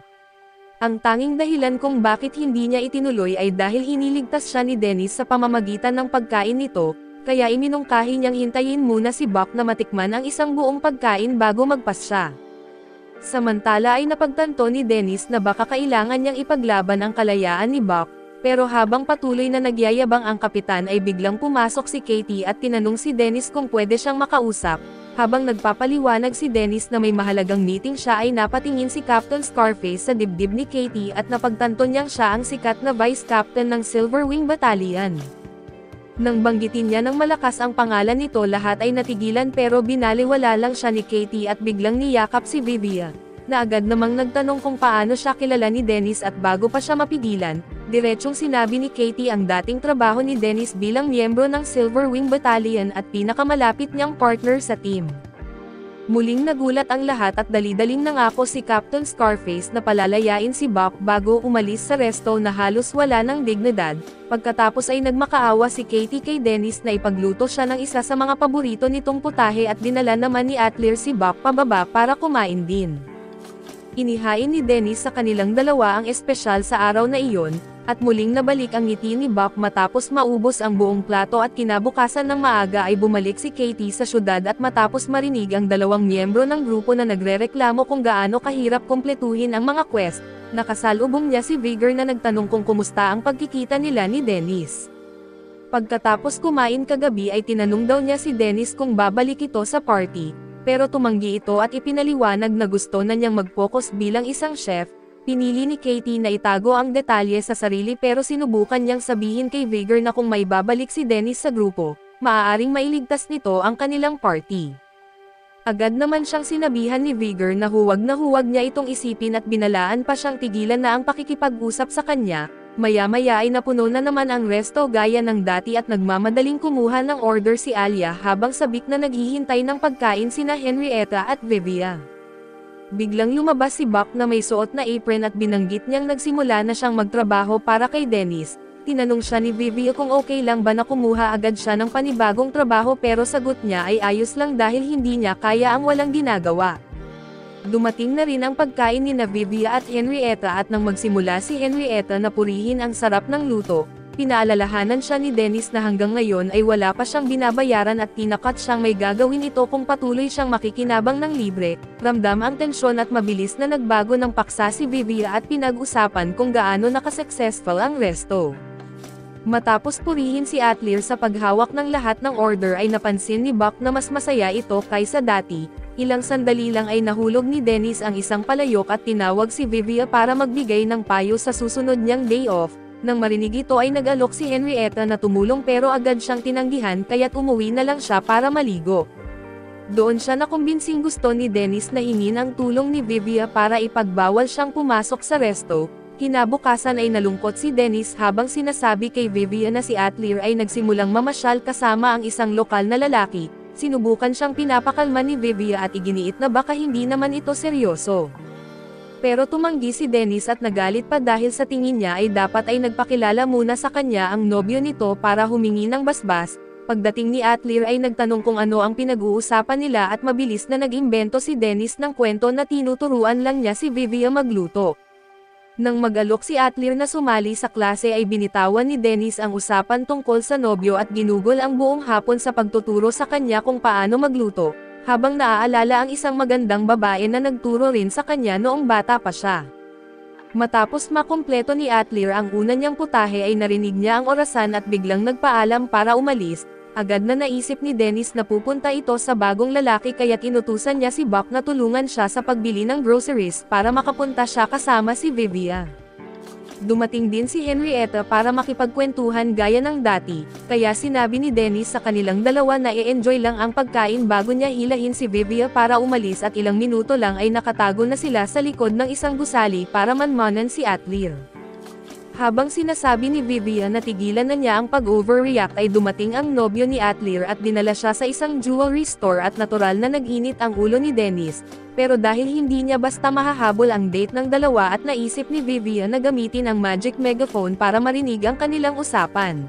Ang tanging dahilan kung bakit hindi niya itinuloy ay dahil hiniligtas siya ni Dennis sa pamamagitan ng pagkain nito, kaya iminungkahi niyang hintayin muna si Buck na matikman ang isang buong pagkain bago magpasya. Samantala ay napagtanto ni Dennis na baka kailangan niyang ipaglaban ang kalayaan ni Buck, Pero habang patuloy na nagyayabang ang kapitan ay biglang pumasok si Katie at tinanong si Dennis kung pwede siyang makausap. Habang nagpapaliwanag si Dennis na may mahalagang meeting siya ay napatingin si Captain Scarface sa dibdib ni Katie at napagtanto niyang siya ang sikat na Vice Captain ng Silver Wing Battalion. Nang banggitin niya ng malakas ang pangalan nito lahat ay natigilan pero binaliwala lang siya ni Katie at biglang niyakap si Vivia, na agad namang nagtanong kung paano siya kilala ni Dennis at bago pa siya mapigilan, diretsong sinabi ni Katie ang dating trabaho ni Dennis bilang miyembro ng Silver Wing Battalion at pinakamalapit niyang partner sa team. Muling nagulat ang lahat at dali-daling nangako si Captain Scarface na palalayain si Buck bago umalis sa resto na halos wala ng dignidad. Pagkatapos ay nagmakaawa si Katie kay Dennis na ipagluto siya ng isa sa mga paborito nitong putahe at dinala naman ni Atlir si Buck pababa para kumain din. Inihain ni Dennis sa kanilang dalawa ang espesyal sa araw na iyon, at muling nabalik ang ngiti ni Buck matapos maubos ang buong plato at kinabukasan ng maaga ay bumalik si Katie sa syudad at matapos marinig ang dalawang miyembro ng grupo na nagrereklamo kung gaano kahirap kumpletuhin ang mga quest, nakasalubong niya si Vigor na nagtanong kung kumusta ang pagkikita nila ni Dennis. Pagkatapos kumain kagabi ay tinanong daw niya si Dennis kung babalik ito sa party, pero tumanggi ito at ipinaliwanag na gusto na niyang mag-focus bilang isang chef. Pinili ni Katie na itago ang detalye sa sarili pero sinubukan niyang sabihin kay Vigor na kung may babalik si Dennis sa grupo, maaaring mailigtas nito ang kanilang party. Agad naman siyang sinabihan ni Vigor na huwag niya itong isipin at binalaan pa siyang tigilan na ang pakikipag-usap sa kanya. Maya-maya ay napuno na naman ang resto gaya ng dati at nagmamadaling kumuha ng order si Alia habang sabik na naghihintay ng pagkain sina Henrietta at Vivia. Biglang lumabas si Buck na may suot na apron at binanggit niyang nagsimula na siyang magtrabaho para kay Dennis. Tinanong siya ni Vivia kung okay lang ba na kumuha agad siya ng panibagong trabaho pero sagot niya ay ayos lang dahil hindi niya kaya ang walang ginagawa. Dumating na rin ang pagkain ni na Vivia at Henrietta at nang magsimula si Henrietta na purihin ang sarap ng luto, pinaalalahanan siya ni Dennis na hanggang ngayon ay wala pa siyang binabayaran at tinakat siyang may gagawin ito kung patuloy siyang makikinabang ng libre. Ramdam ang tensyon at mabilis na nagbago ng paksa si Vivia at pinag-usapan kung gaano nakasuccessful ang resto. Matapos purihin si Atlir sa paghawak ng lahat ng order ay napansin ni Buck na mas masaya ito kaysa dati. Ilang sandali lang ay nahulog ni Dennis ang isang palayok at tinawag si Vivia para magbigay ng payo sa susunod niyang day off. Nang marinig ito ay nag-alok si Henrietta na tumulong pero agad siyang tinanggihan kaya't umuwi na lang siya para maligo. Doon siya nakumbinsing gusto ni Dennis na hingin ang tulong ni Vivia para ipagbawal siyang pumasok sa resto. Kinabukasan ay nalungkot si Dennis habang sinasabi kay Vivia na si Atlir ay nagsimulang mamasyal kasama ang isang lokal na lalaki. Sinubukan siyang pinapakalma ni Vivia at iginiit na baka hindi naman ito seryoso. Pero tumanggi si Dennis at nagalit pa dahil sa tingin niya ay dapat ay nagpakilala muna sa kanya ang nobyo nito para humingi ng basbas. Pagdating ni Atlir ay nagtanong kung ano ang pinag-uusapan nila at mabilis na nag-imbento si Dennis ng kwento na tinuturuan lang niya si Vivia magluto. Nang mag-alok si Atlir na sumali sa klase ay binitawan ni Dennis ang usapan tungkol sa nobyo at ginugol ang buong hapon sa pagtuturo sa kanya kung paano magluto, habang naaalala ang isang magandang babae na nagturo rin sa kanya noong bata pa siya. Matapos makumpleto ni Atlir ang una niyang putahe ay narinig niya ang orasan at biglang nagpaalam para umalis. Agad na naisip ni Dennis na pupunta ito sa bagong lalaki kaya't inutusan niya si Buck na tulungan siya sa pagbili ng groceries para makapunta siya kasama si Vivia. Dumating din si Henrietta para makipagkwentuhan gaya ng dati, kaya sinabi ni Dennis sa kanilang dalawa na i-enjoy lang ang pagkain bago niya hilahin si Vivia para umalis at ilang minuto lang ay nakatago na sila sa likod ng isang gusali para manmanan si Atlir. Habang sinasabi ni Vivia na tigilan na niya ang pag-overreact ay dumating ang nobyo ni Atlir at dinala siya sa isang jewelry store at natural na nag-init ang ulo ni Dennis, pero dahil hindi niya basta mahahabol ang date ng dalawa at naisip ni Vivia na gamitin ang magic megaphone para marinig ang kanilang usapan.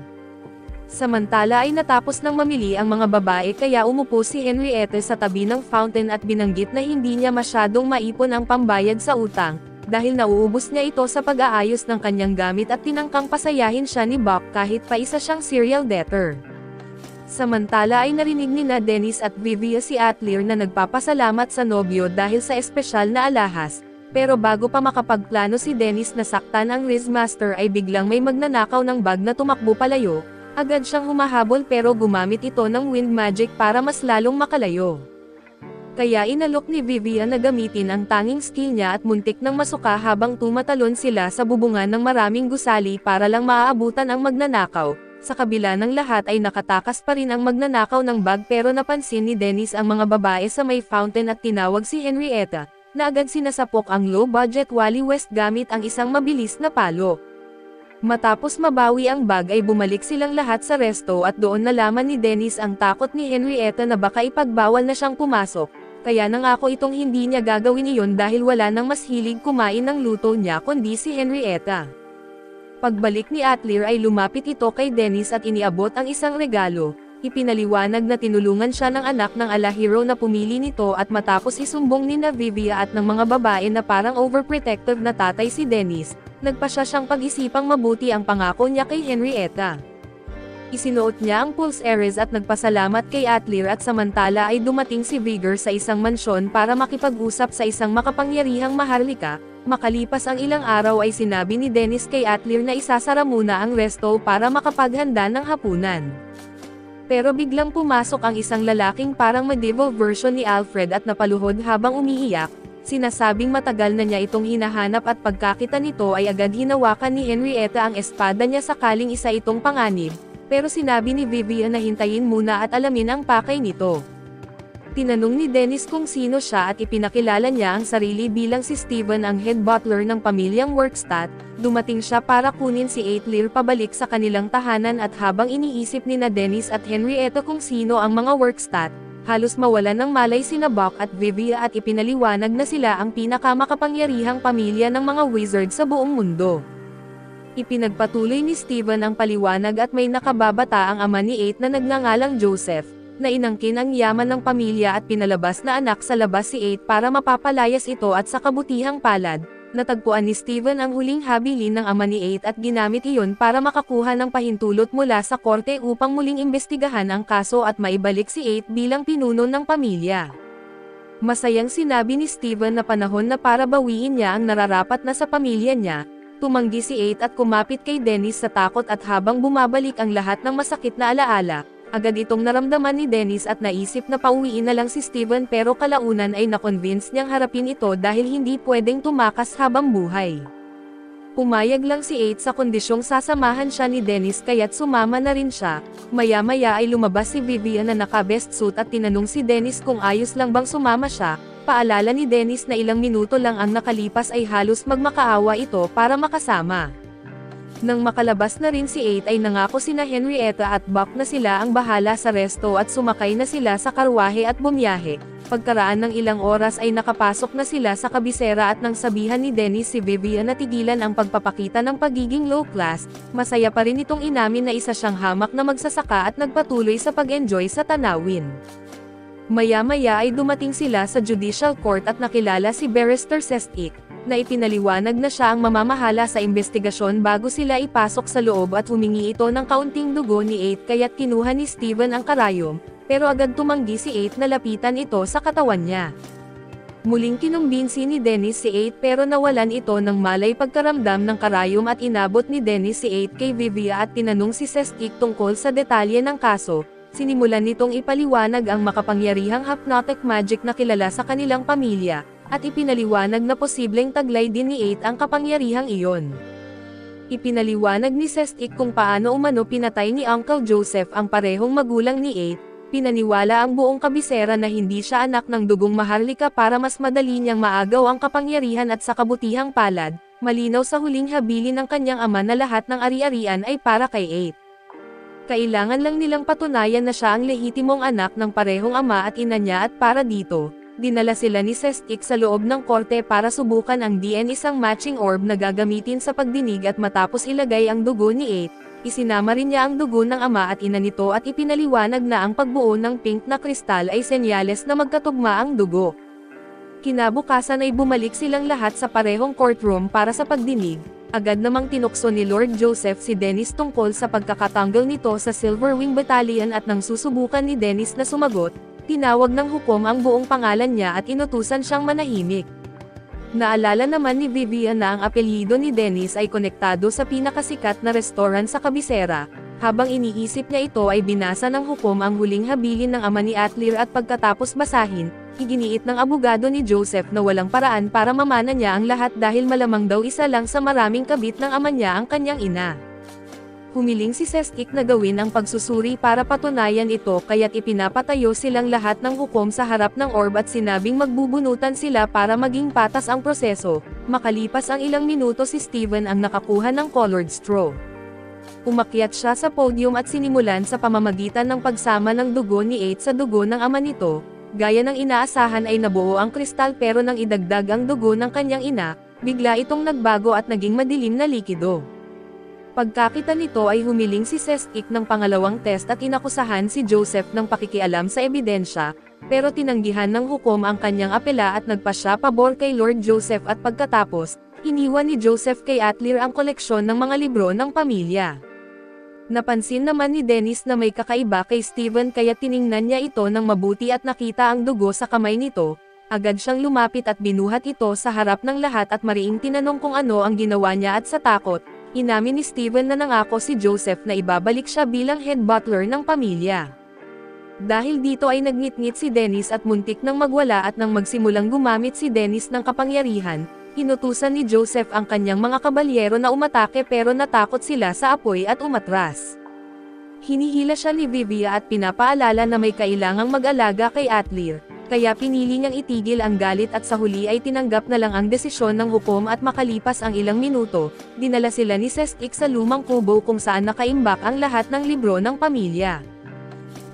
Samantala ay natapos ng mamili ang mga babae kaya umupo si Henrietta sa tabi ng fountain at binanggit na hindi niya masyadong maipon ang pambayad sa utang, dahil nauubos niya ito sa pag-aayos ng kanyang gamit at tinangkang pasayahin siya ni Buck kahit pa isa siyang serial debtor. Samantala ay narinig ni na Dennis at Vivia si Atlir na nagpapasalamat sa nobyo dahil sa espesyal na alahas, Pero bago pa makapagplano si Dennis na saktan ang Rizmaster ay biglang may magnanakaw ng bag na tumakbo palayo, agad siyang humahabol pero gumamit ito ng wind magic para mas lalong makalayo. Kaya inalok ni Vivian na gamitin ang tanging skill niya at muntik ng masuka habang tumatalon sila sa bubungan ng maraming gusali para lang maaabutan ang magnanakaw. Sa kabila ng lahat ay nakatakas pa rin ang magnanakaw ng bag pero napansin ni Dennis ang mga babae sa may fountain at tinawag si Henrietta, na agad sinasapok ang low-budget Wally West gamit ang isang mabilis na palo. Matapos mabawi ang bag ay bumalik silang lahat sa resto at doon nalaman ni Dennis ang takot ni Henrietta na baka ipagbawal na siyang pumasok, kaya nangako itong hindi niya gagawin iyon dahil wala nang mas hilig kumain ng luto niya kundi si Henrietta. Pagbalik ni Atlir ay lumapit ito kay Dennis at iniabot ang isang regalo. Ipinaliwanag na tinulungan siya ng anak ng alahero na pumili nito at matapos isumbong ni Vivia at ng mga babae na parang overprotective na tatay si Dennis, nagpasya siyang pag-isipang mabuti ang pangako niya kay Henrietta. Isinuot niya ang pulse earrings at nagpasalamat kay Atlir at samantala ay dumating si Vigor sa isang mansyon para makipag-usap sa isang makapangyarihang maharlika. Makalipas ang ilang araw ay sinabi ni Dennis kay Atlir na isasara muna ang resto para makapaghanda ng hapunan. Pero biglang pumasok ang isang lalaking parang medieval version ni Alfred at napaluhod habang umiiyak. Sinasabing matagal na niya itong hinahanap at pagkakita nito ay agad hinawakan ni Henrietta ang espada niya sakaling isa itong panganib, pero sinabi ni Vivian na hintayin muna at alamin ang pakay nito. Tinanong ni Dennis kung sino siya at ipinakilala niya ang sarili bilang si Steven ang head butler ng pamilyang Workstat. Dumating siya para kunin si Atlir pabalik sa kanilang tahanan at habang iniisip ni na Dennis at Henrietta kung sino ang mga Workstat, halos mawalan ng malay sina Buck at Vivia at ipinaliwanag na sila ang pinakamakapangyarihang pamilya ng mga wizard sa buong mundo. Ipinagpatuloy ni Steven ang paliwanag at may nakababata ang ama ni Eight na nagngangalang Joseph, na inangkin ang yaman ng pamilya at pinalabas na anak sa labas si Eight para mapapalayas ito at sa kabutihang palad. Natagpuan ni Steven ang huling habilin ng ama ni Eight at ginamit iyon para makakuha ng pahintulot mula sa korte upang muling imbestigahan ang kaso at maibalik si Eight bilang pinuno ng pamilya. Masayang sinabi ni Steven na panahon na para bawiin niya ang nararapat na sa pamilya niya. Tumanggi si Eight at kumapit kay Dennis sa takot at habang bumabalik ang lahat ng masakit na alaala, agad itong naramdaman ni Dennis at naisip na pauwiin na lang si Steven pero kalaunan ay nakonvince niyang harapin ito dahil hindi pwedeng tumakas habang buhay. Pumayag lang si Eight sa kondisyong sasamahan siya ni Dennis kaya't sumama na rin siya. Maya-maya ay lumabas si Vivian na naka-best suit at tinanong si Dennis kung ayos lang bang sumama siya. Paalala ni Dennis na ilang minuto lang ang nakalipas ay halos magmakaawa ito para makasama. Nang makalabas na rin si Eight ay nangako sina Henrietta at Buck na sila ang bahala sa resto at sumakay na sila sa karwahe at bumiyahe. Pagkaraan ng ilang oras ay nakapasok na sila sa kabisera at nang sabihan ni Dennis si Vivian na tigilan ang pagpapakita ng pagiging low class, masaya pa rin itong inamin na isa siyang hamak na magsasaka at nagpatuloy sa pag-enjoy sa tanawin. Maya-maya ay dumating sila sa judicial court at nakilala si Barrister Sestik, na ipinaliwanag na siya ang mamamahala sa investigasyon bago sila ipasok sa loob at humingi ito ng kaunting dugo ni Eight kaya't kinuha ni Steven ang karayom, pero agad tumanggi si Eight na lapitan ito sa katawan niya. Muling kinumbinsi ni Dennis si Eight pero nawalan ito ng malay pagkaramdam ng karayom at inabot ni Dennis si Eight kay Vivia at tinanong si Sestik tungkol sa detalye ng kaso. Sinimulan nitong ipaliwanag ang makapangyarihang hypnotic magic na kilala sa kanilang pamilya, at ipinaliwanag na posibleng taglay din ni Eight ang kapangyarihang iyon. Ipinaliwanag ni Sestik kung paano umano pinatay ni Uncle Joseph ang parehong magulang ni Eight. Pinaniwala ang buong kabisera na hindi siya anak ng dugong maharlika para mas madali niyang maagaw ang kapangyarihan at sa kabutihang palad. Malinaw sa huling habilin ng kanyang ama na lahat ng ari-arian ay para kay Eight. Kailangan lang nilang patunayan na siya ang lehitimong anak ng parehong ama at ina niya at para dito, dinala sila ni Sestik sa loob ng korte para subukan ang DNA isang matching orb na gagamitin sa pagdinig at matapos ilagay ang dugo ni Eight, isinama rin niya ang dugo ng ama at ina nito at ipinaliwanag na ang pagbuo ng pink na kristal ay senyales na magkatugma ang dugo. Kinabukasan ay bumalik silang lahat sa parehong courtroom para sa pagdinig. Agad namang tinukso ni Lord Joseph si Dennis tungkol sa pagkakatanggal nito sa Silverwing Battalion at nang susubukan ni Dennis na sumagot, tinawag ng hukom ang buong pangalan niya at inutusan siyang manahimik. Naalala naman ni Vivian na ang apelyido ni Dennis ay konektado sa pinakasikat na restaurant sa kabisera. Habang iniisip niya ito ay binasa ng hukom ang huling habilin ng ama ni Atlir at pagkatapos basahin, iginiit ng abogado ni Joseph na walang paraan para mamana niya ang lahat dahil malamang daw isa lang sa maraming kabit ng ama niya ang kanyang ina. Humiling si Sestik na gawin ang pagsusuri para patunayan ito kaya't ipinapatayo silang lahat ng hukom sa harap ng orb at sinabing magbubunutan sila para maging patas ang proseso. Makalipas ang ilang minuto si Steven ang nakakuha ng colored straw. Umakyat siya sa podium at sinimulan sa pamamagitan ng pagsama ng dugo ni Eight sa dugo ng ama nito. Gaya ng inaasahan ay nabuo ang kristal pero nang idagdag ang dugo ng kanyang ina, bigla itong nagbago at naging madilim na likido. Pagkakita nito ay humiling si Sestik ng pangalawang test at inakusahan si Joseph ng pakikialam sa ebidensya, pero tinanggihan ng hukom ang kanyang apela at nagpasya pabor kay Lord Joseph at pagkatapos, iniwan ni Joseph kay Atlir ang koleksyon ng mga libro ng pamilya. Napansin naman ni Dennis na may kakaiba kay Steven kaya tiningnan niya ito ng mabuti at nakita ang dugo sa kamay nito, agad siyang lumapit at binuhat ito sa harap ng lahat at mariing tinanong kung ano ang ginawa niya at sa takot, inamin ni Steven na nangako si Joseph na ibabalik siya bilang head butler ng pamilya. Dahil dito ay nagngit-ngit si Dennis at muntik nang magwala at nang magsimulang gumamit si Dennis ng kapangyarihan, inutusan ni Joseph ang kanyang mga kabalyero na umatake pero natakot sila sa apoy at umatras. Hinihila siya ni Vivia at pinapaalala na may kailangang mag-alaga kay Atlir, kaya pinili niyang itigil ang galit at sa huli ay tinanggap na lang ang desisyon ng hukom at makalipas ang ilang minuto, dinala sila ni Sestik sa lumang kubo kung saan nakaimbak ang lahat ng libro ng pamilya.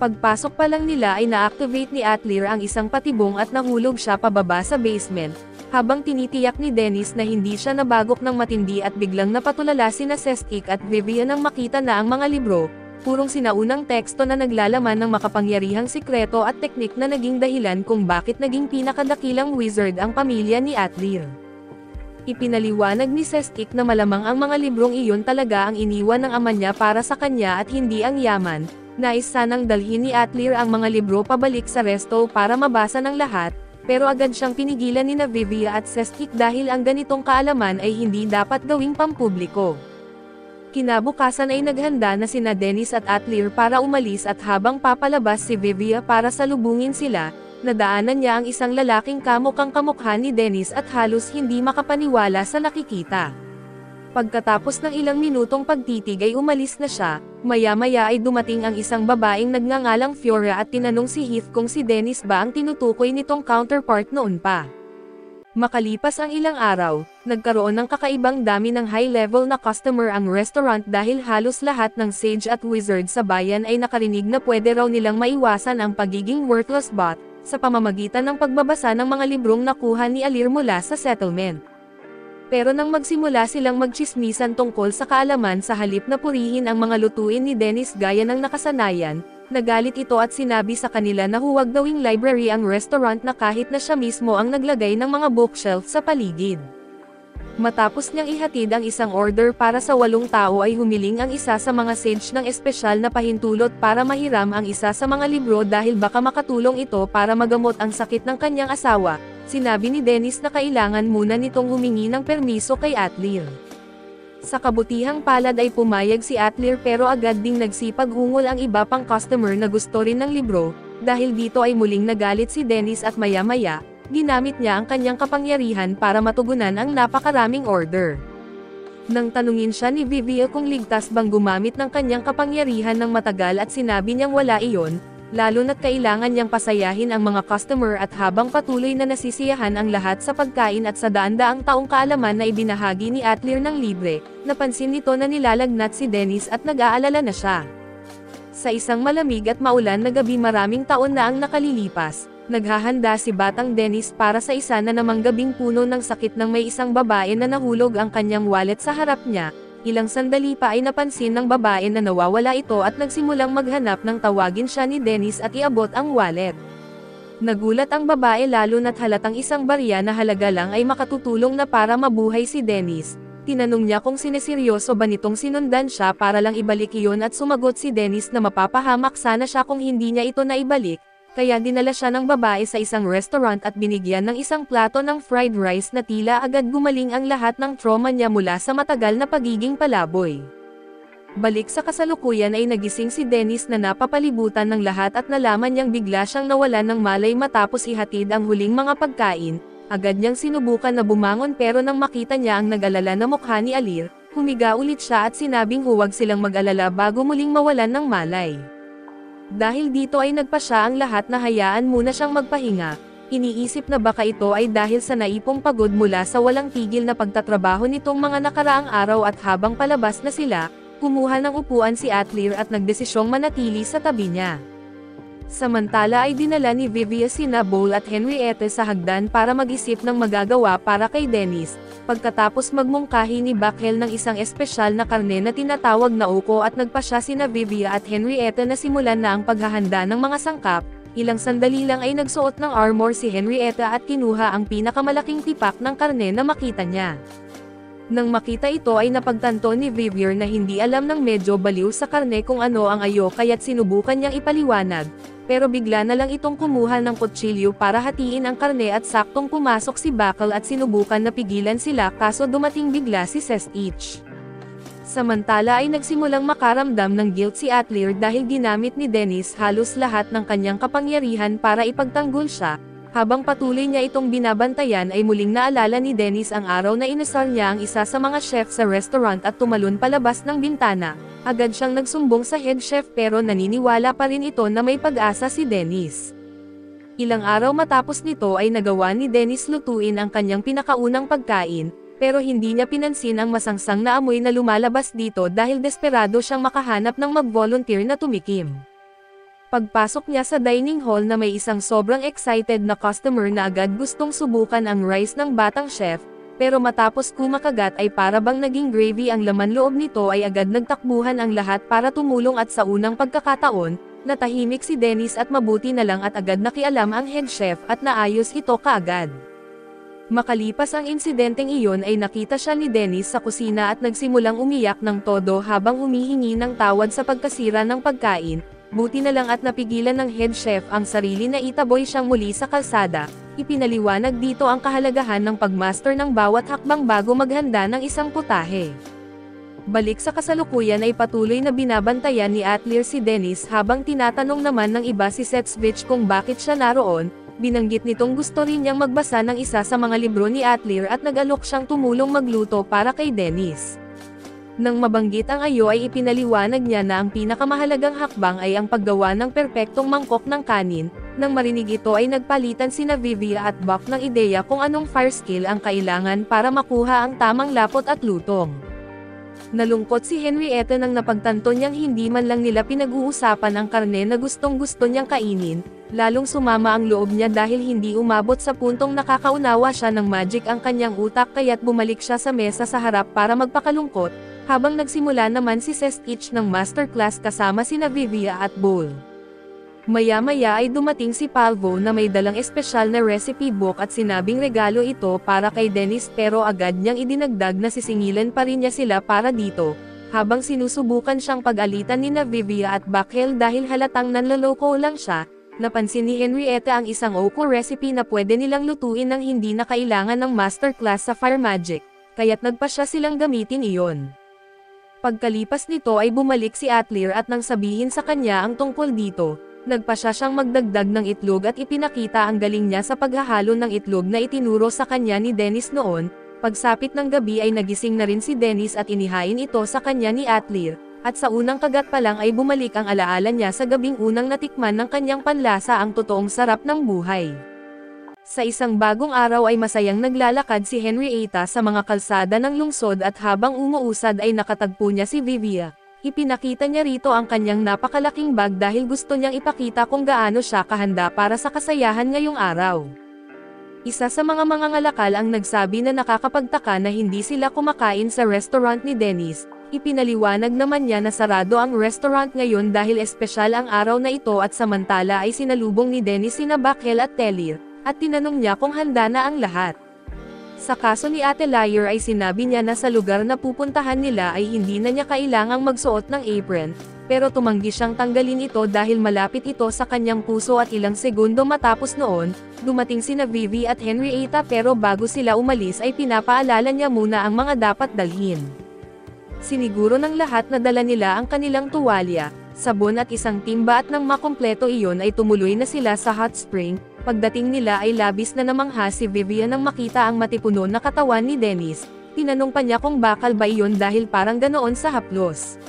Pagpasok pa lang nila ay na-activate ni Atlir ang isang patibong at nahulog siya pababa sa basement, habang tinitiyak ni Dennis na hindi siya nabagok ng matindi at biglang napatulala sina Sestik at Vivian nang makita na ang mga libro, purong sinaunang teksto na naglalaman ng makapangyarihang sikreto at teknik na naging dahilan kung bakit naging pinakadakilang wizard ang pamilya ni Atlir. Ipinaliwanag ni Sestik na malamang ang mga librong iyon talaga ang iniwan ng ama niya para sa kanya at hindi ang yaman. Nais sanang dalhin ni Atlir ang mga libro pabalik sa resto para mabasa ng lahat, pero agad siyang pinigilan ni Vivia at Sestik dahil ang ganitong kaalaman ay hindi dapat gawing pampubliko. Kinabukasan ay naghanda na sina Dennis at Atlir para umalis at habang papalabas si Vivia para salubungin sila, nadaanan niya ang isang lalaking kamukhang kamukha ni Dennis at halos hindi makapaniwala sa nakikita. Pagkatapos ng ilang minutong pagtitig ay umalis na siya, maya-maya ay dumating ang isang babaeng nagngangalang Fiora at tinanong si Heath kung si Dennis ba ang tinutukoy nitong counterpart noon pa. Makalipas ang ilang araw, nagkaroon ng kakaibang dami ng high-level na customer ang restaurant dahil halos lahat ng sage at wizard sa bayan ay nakarinig na pwede raw nilang maiwasan ang pagiging worthless bot, sa pamamagitan ng pagbabasa ng mga librong nakuha ni Alir mula sa settlement. Pero nang magsimula silang magtsismisan tungkol sa kaalaman sa halip na purihin ang mga lutuin ni Dennis gaya ng nakasanayan, nagalit ito at sinabi sa kanila na huwag gawing library ang restaurant na kahit na siya mismo ang naglagay ng mga bookshelf sa paligid. Matapos niyang ihatid ang isang order para sa 8 tao ay humiling ang isa sa mga sage ng espesyal na pahintulot para mahiram ang isa sa mga libro dahil baka makatulong ito para magamot ang sakit ng kanyang asawa. Sinabi ni Dennis na kailangan muna nitong humingi ng permiso kay Atlir. Sa kabutihang palad ay pumayag si Atlir pero agad ding nagsipag-ungol ang iba pang customer na gusto rin ng libro, dahil dito ay muling nagalit si Dennis at maya-maya, ginamit niya ang kanyang kapangyarihan para matugunan ang napakaraming order. Nang tanungin siya ni Vivia kung ligtas bang gumamit ng kanyang kapangyarihan ng matagal at sinabi niyang wala iyon, lalo na't kailangan niyang pasayahin ang mga customer at habang patuloy na nasisiyahan ang lahat sa pagkain at sa daan-daang taong kaalaman na ibinahagi ni Atlir ng libre, napansin nito na nilalagnat si Dennis at nag-aalala na siya. Sa isang malamig at maulan na gabi maraming taon na ang nakalilipas, naghahanda si Batang Dennis para sa isa na namang gabing puno ng sakit nang may isang babae na nahulog ang kanyang wallet sa harap niya. Ilang sandali pa ay napansin ng babae na nawawala ito at nagsimulang maghanap ng tawagin siya ni Dennis at iabot ang wallet. Nagulat ang babae lalo na't halatang isang barya na halaga lang ay makatutulong na para mabuhay si Dennis. Tinanong niya kung sineseryoso ba nitong sinundan siya para lang ibalik iyon at sumagot si Dennis na mapapahamak sana siya kung hindi niya ito naibalik, kaya dinala siya ng babae sa isang restaurant at binigyan ng isang plato ng fried rice na tila agad gumaling ang lahat ng trauma niya mula sa matagal na pagiging palaboy. Balik sa kasalukuyan ay nagising si Dennis na napapalibutan ng lahat at nalaman niyang bigla siyang nawalan ng malay matapos ihatid ang huling mga pagkain. Agad niyang sinubukan na bumangon pero nang makita niya ang nag-alala na mukha ni Alir, humiga ulit siya at sinabing huwag silang mag-alala bago muling mawalan ng malay. Dahil dito ay nagpa siya ang lahat na hayaan muna siyang magpahinga. Iniisip na baka ito ay dahil sa naipong pagod mula sa walang tigil na pagtatrabaho nitong mga nakaraang araw at habang palabas na sila, kumuha ng upuan si Atlir at nagdesisyong manatili sa tabi niya. Samantala ay dinala ni Vivian sina Bowl at Henriette sa hagdan para mag-isip ng magagawa para kay Dennis, pagkatapos magmungkahi ni Bakhel ng isang espesyal na karne na tinatawag na oko at nagpa siya sina Vivian at Henriette na simulan na ang paghahanda ng mga sangkap. Ilang sandali lang ay nagsuot ng armor si Henriette at kinuha ang pinakamalaking tipak ng karne na makita niya. Nang makita ito ay napagtanto ni Vivian na hindi alam ng medyo baliw sa karne kung ano ang ayo kaya't sinubukan niyang ipaliwanag, pero bigla na lang itong kumuha ng kutsilyo para hatiin ang karne at saktong pumasok si Bakhel at sinubukan na pigilan sila kaso dumating bigla si Sestich. Samantala ay nagsimulang makaramdam ng guilt si Atlir dahil ginamit ni Dennis halos lahat ng kanyang kapangyarihan para ipagtanggol siya. Habang patuloy niya itong binabantayan ay muling naalala ni Dennis ang araw na inasal niya ang isa sa mga chef sa restaurant at tumalon palabas ng bintana. Agad siyang nagsumbong sa head chef pero naniniwala pa rin ito na may pag-asa si Dennis. Ilang araw matapos nito ay nagawa ni Dennis lutuin ang kanyang pinakaunang pagkain, pero hindi niya pinansin ang masangsang na amoy na lumalabas dito dahil desperado siyang makahanap ng mag-volunteer na tumikim. Pagpasok niya sa dining hall na may isang sobrang excited na customer na agad gustong subukan ang rice ng batang chef, pero matapos kumakagat ay para bang naging gravy ang laman loob nito ay agad nagtakbuhan ang lahat para tumulong at sa unang pagkakataon, natahimik si Dennis at mabuti na lang at agad nakialam ang head chef at naayos ito kaagad. Makalipas ang insidenteng iyon ay nakita siya ni Dennis sa kusina at nagsimulang umiyak ng todo habang humihingi ng tawad sa pagkasira ng pagkain. Buti na lang at napigilan ng head chef ang sarili na itaboy siyang muli sa kalsada. Ipinaliwanag dito ang kahalagahan ng pagmaster ng bawat hakbang bago maghanda ng isang putahe. Balik sa kasalukuyan ay patuloy na binabantayan ni Atlir si Dennis habang tinatanong naman ng iba si Setsvich kung bakit siya naroon. Binanggit nitong gusto rin niyang magbasa ng isa sa mga libro ni Atlir at nag-alok siyang tumulong magluto para kay Dennis. Nang mabanggit ang ayo ay ipinaliwanag niya na ang pinakamahalagang hakbang ay ang paggawa ng perpektong mangkok ng kanin. Nang marinig ito ay nagpalitan sina Vivian at Buck ng ideya kung anong fire skill ang kailangan para makuha ang tamang lapot at lutong. Nalungkot si Henriette nang napagtanto niyang hindi man lang nila pinag-uusapan ang karne na gustong-gusto niyang kainin, lalong sumama ang loob niya dahil hindi umabot sa puntong nakakaunawa siya ng magic ang kanyang utak kaya't bumalik siya sa mesa sa harap para magpakalungkot. Habang nagsimula naman si Sestich ng masterclass kasama sina Vivian at Bowl. Maya-maya ay dumating si Palvo na may dalang espesyal na recipe book at sinabing regalo ito para kay Dennis pero agad niyang idinagdag na sisingilan pa rin niya sila para dito. Habang sinusubukan siyang pag-alitan ni Vivian at Bakhel dahil halatang nanloloko lang siya, napansin ni Henriette ang isang oko recipe na pwede nilang lutuin nang hindi na kailangan ng masterclass sa fire magic, kaya't nagpa siya silang gamitin iyon. Pagkalipas nito ay bumalik si Atlir at nang sabihin sa kanya ang tungkol dito, nagpa siya siyang magdagdag ng itlog at ipinakita ang galing niya sa paghahalo ng itlog na itinuro sa kanya ni Dennis noon. Pagsapit ng gabi ay nagising na rin si Dennis at inihain ito sa kanya ni Atlir, at sa unang kagat pa lang ay bumalik ang alaala niya sa gabing unang natikman ng kanyang panlasa ang totoong sarap ng buhay. Sa isang bagong araw ay masayang naglalakad si Henrietta sa mga kalsada ng lungsod at habang umuusad ay nakatagpo niya si Vivian. Ipinakita niya rito ang kanyang napakalaking bag dahil gusto niyang ipakita kung gaano siya kahanda para sa kasayahan ngayong araw. Isa sa mga mangangalakal ang nagsabi na nakakapagtaka na hindi sila kumakain sa restaurant ni Dennis. Ipinaliwanag naman niya na sarado ang restaurant ngayon dahil espesyal ang araw na ito at samantala ay sinalubong ni Dennis sina Bakhel at Telir. At tinanong niya kung handa na ang lahat. Sa kaso ni Ate Liar ay sinabi niya na sa lugar na pupuntahan nila ay hindi na niya kailangang magsuot ng apron, pero tumanggi siyang tanggalin ito dahil malapit ito sa kanyang puso at ilang segundo matapos noon, dumating sina Vivi at Henrietta pero bago sila umalis ay pinapaalala niya muna ang mga dapat dalhin. Siniguro ng lahat na dala nila ang kanilang tuwalya, sabon at isang timba at nang makumpleto iyon ay tumuloy na sila sa hot spring. Pagdating nila ay labis na namangha si Vivian nang makita ang matipuno na katawan ni Dennis. Tinanong pa niya kung bakal ba iyon dahil parang ganoon sa haplos.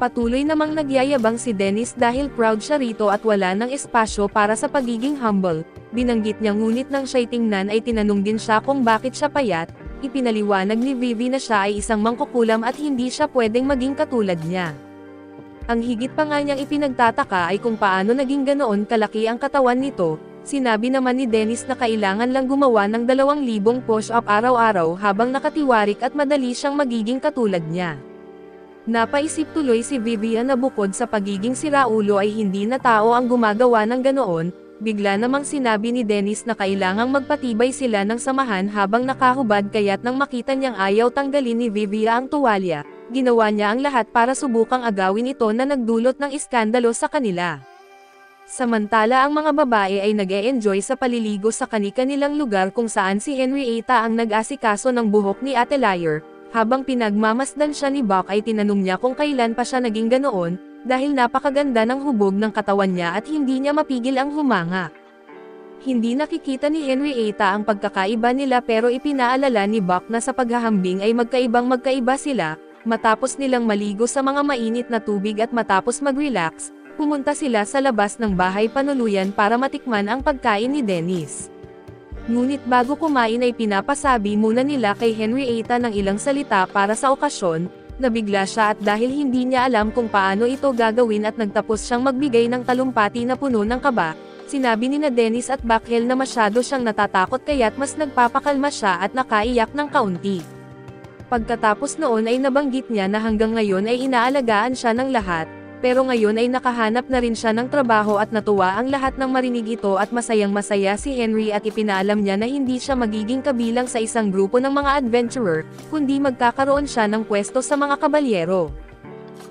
Patuloy namang nagyayabang si Dennis dahil proud siya rito at wala ng espasyo para sa pagiging humble. Binanggit niya ngunit nang siya'y tingnan ay tinanong din siya kung bakit siya payat. Ipinaliwanag ni Vivi na siya ay isang mangkukulam at hindi siya pwedeng maging katulad niya. Ang higit pa nga niyang ipinagtataka ay kung paano naging ganoon kalaki ang katawan nito. Sinabi naman ni Dennis na kailangan lang gumawa ng 2,000 push-up araw-araw habang nakatiwarik at madali siyang magiging katulad niya. Napaisip tuloy si Vivian na bukod sa pagiging siraulo ay hindi na tao ang gumagawa ng ganoon. Bigla namang sinabi ni Dennis na kailangang magpatibay sila ng samahan habang nakahubad kaya't nang makita niyang ayaw tanggalin ni Vivian ang tuwalya, ginawa niya ang lahat para subukang agawin ito na nagdulot ng iskandalo sa kanila. Samantala ang mga babae ay nag-e-enjoy sa paliligo sa kani-kanilang lugar kung saan si Henrietta ang nag-asikaso ng buhok ni Ate Liar. Habang pinagmamasdan siya ni Buck ay tinanong niya kung kailan pa siya naging ganoon, dahil napakaganda ng hubog ng katawan niya at hindi niya mapigil ang humanga. Hindi nakikita ni Henrietta ang pagkakaiba nila pero ipinaalala ni Buck na sa paghahambing ay magkaiba sila. Matapos nilang maligo sa mga mainit na tubig at matapos mag-relax, pumunta sila sa labas ng bahay panuluyan para matikman ang pagkain ni Dennis. Ngunit bago kumain ay pinapasabi muna nila kay Henrietta ng ilang salita para sa okasyon. Nabigla siya at dahil hindi niya alam kung paano ito gagawin at nagtapos siyang magbigay ng talumpati na puno ng kaba, sinabi ni Dennis at Buckhill na masyado siyang natatakot kaya't mas nagpapakalma siya at nakaiyak ng kaunti. Pagkatapos noon ay nabanggit niya na hanggang ngayon ay inaalagaan siya ng lahat, pero ngayon ay nakahanap na rin siya ng trabaho at natuwa ang lahat ng marinig ito at masayang-masaya si Henry at ipinaalam niya na hindi siya magiging kabilang sa isang grupo ng mga adventurer, kundi magkakaroon siya ng pwesto sa mga kabalyero.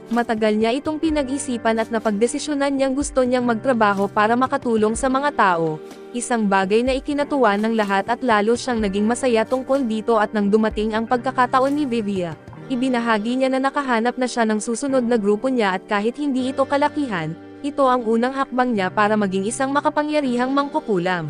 Matagal niya itong pinag-isipan at napagdesisyonan niyang gusto niyang magtrabaho para makatulong sa mga tao, isang bagay na ikinatuwa ng lahat at lalo siyang naging masaya tungkol dito at nang dumating ang pagkakataon ni Vivian. Ibinahagi niya na nakahanap na siya ng susunod na grupo niya at kahit hindi ito kalakihan, ito ang unang hakbang niya para maging isang makapangyarihang mangkukulam.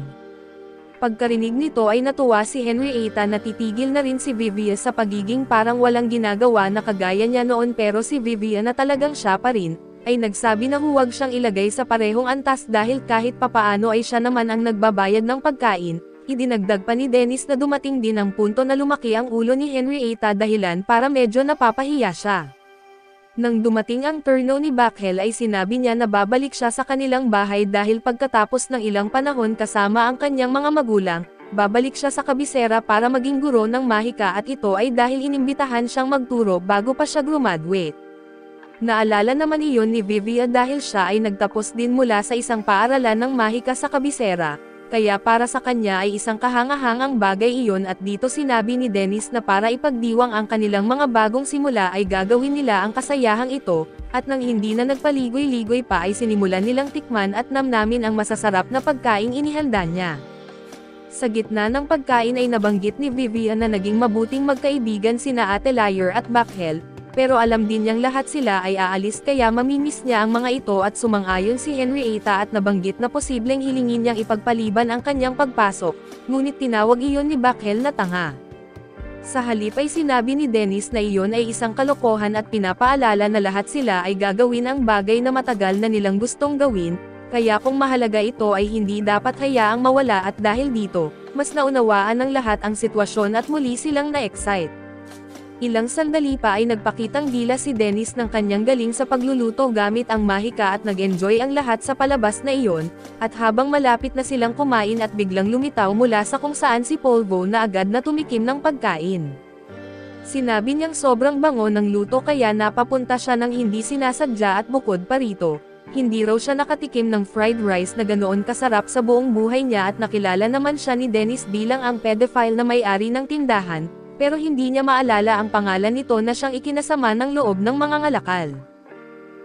Pagkarinig nito ay natuwa si Henrietta na titigil na rin si Vivian sa pagiging parang walang ginagawa na kagaya niya noon pero si Vivian na talagang siya pa rin, ay nagsabi na huwag siyang ilagay sa parehong antas dahil kahit papaano ay siya naman ang nagbabayad ng pagkain. Idinagdag pa ni Dennis na dumating din ang punto na lumaki ang ulo ni Henrietta dahilan para medyo napapahiya siya. Nang dumating ang turno ni Buckhill ay sinabi niya na babalik siya sa kanilang bahay dahil pagkatapos ng ilang panahon kasama ang kanyang mga magulang, babalik siya sa kabisera para maging guro ng mahika at ito ay dahil inimbitahan siyang magturo bago pa siya graduate. Naalala naman iyon ni Vivian dahil siya ay nagtapos din mula sa isang paaralan ng mahika sa kabisera. Kaya para sa kanya ay isang kahangahangang bagay iyon at dito sinabi ni Dennis na para ipagdiwang ang kanilang mga bagong simula ay gagawin nila ang kasayahang ito, at nang hindi na nagpaligoy-ligoy pa ay sinimulan nilang tikman at namnamin ang masasarap na pagkaing inihanda niya. Sa gitna ng pagkain ay nabanggit ni Vivian na naging mabuting magkaibigan sina Ate Liar at Buckhill, pero alam din niyang lahat sila ay aalis kaya mamimiss niya ang mga ito at sumang-ayon si Henrietta at nabanggit na posibleng hilingin niyang ipagpaliban ang kanyang pagpasok, ngunit tinawag iyon ni Buckhill na tanga. Sa halip ay sinabi ni Dennis na iyon ay isang kalokohan at pinapaalala na lahat sila ay gagawin ang bagay na matagal na nilang gustong gawin, kaya kung mahalaga ito ay hindi dapat hayaang mawala at dahil dito, mas naunawaan ng lahat ang sitwasyon at muli silang na-excite. Ilang sandali pa ay nagpakitang dila si Dennis ng kanyang galing sa pagluluto gamit ang mahika at nag-enjoy ang lahat sa palabas na iyon, at habang malapit na silang kumain at biglang lumitaw mula sa kung saan si Polvo na agad na tumikim ng pagkain. Sinabi niyang sobrang bango ng luto kaya napapunta siya ng hindi sinasadya at bukod pa rito, hindi raw siya nakatikim ng fried rice na ganoon kasarap sa buong buhay niya at nakilala naman siya ni Dennis bilang ang pedophile na may-ari ng tindahan, pero hindi niya maalala ang pangalan nito na siyang ikinasama ng loob ng mga ngalakal.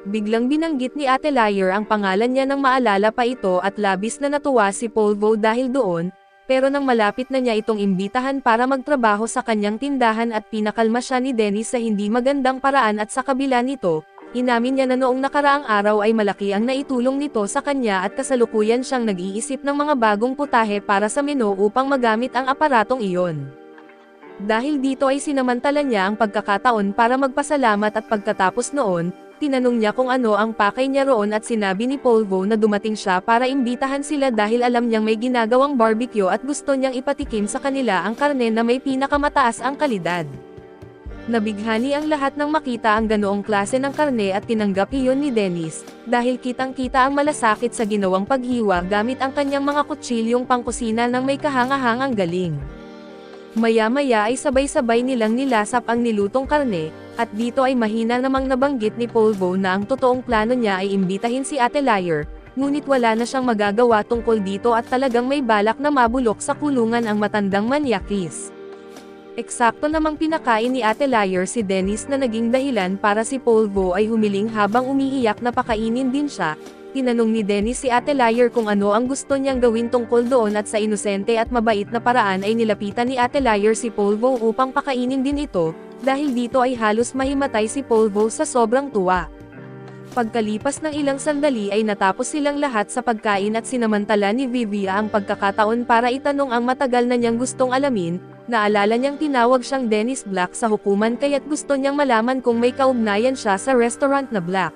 Biglang binanggit ni Ate Liar ang pangalan niya nang maalala pa ito at labis na natuwa si Polvo dahil doon, pero nang malapit na niya itong imbitahan para magtrabaho sa kanyang tindahan at pinakalma siya ni Dennis sa hindi magandang paraan at sa kabila nito, inamin niya na noong nakaraang araw ay malaki ang naitulong nito sa kanya at kasalukuyan siyang nag-iisip ng mga bagong putahe para sa menu upang magamit ang aparatong iyon. Dahil dito ay sinamantala niya ang pagkakataon para magpasalamat at pagkatapos noon, tinanong niya kung ano ang pakay niya roon at sinabi ni Polvo na dumating siya para imbitahan sila dahil alam niyang may ginagawang barbecue at gusto niyang ipatikim sa kanila ang karne na may pinakamataas ang kalidad. Nabighani ang lahat nang makita ang ganoong klase ng karne at tinanggap iyon ni Dennis, dahil kitang-kita ang malasakit sa ginawang paghiwa gamit ang kanyang mga kutsilyong pangkusina ng may kahanga-hangang galing. Maya-maya ay sabay-sabay nilang nilasap ang nilutong karne, at dito ay mahina namang nabanggit ni Polvo na ang totoong plano niya ay imbitahin si Ate Liar, ngunit wala na siyang magagawa tungkol dito at talagang may balak na mabulok sa kulungan ang matandang manyakis. Eksakto namang pinakain ni Ate Liar si Dennis na naging dahilan para si Polvo ay humiling habang umiiyak na pakainin din siya. Tinanong ni Dennis si Ate Liar kung ano ang gusto niyang gawin tungkol doon at sa inosente at mabait na paraan ay nilapitan ni Ate Liar si Polvo upang pakainin din ito, dahil dito ay halos mahimatay si Polvo sa sobrang tuwa. Pagkalipas ng ilang sandali ay natapos silang lahat sa pagkain at sinamantala ni Vivia ang pagkakataon para itanong ang matagal na niyang gustong alamin. Naalala niyang tinawag siyang Dennis Black sa hukuman kaya't gusto niyang malaman kung may kaugnayan siya sa restaurant na Black.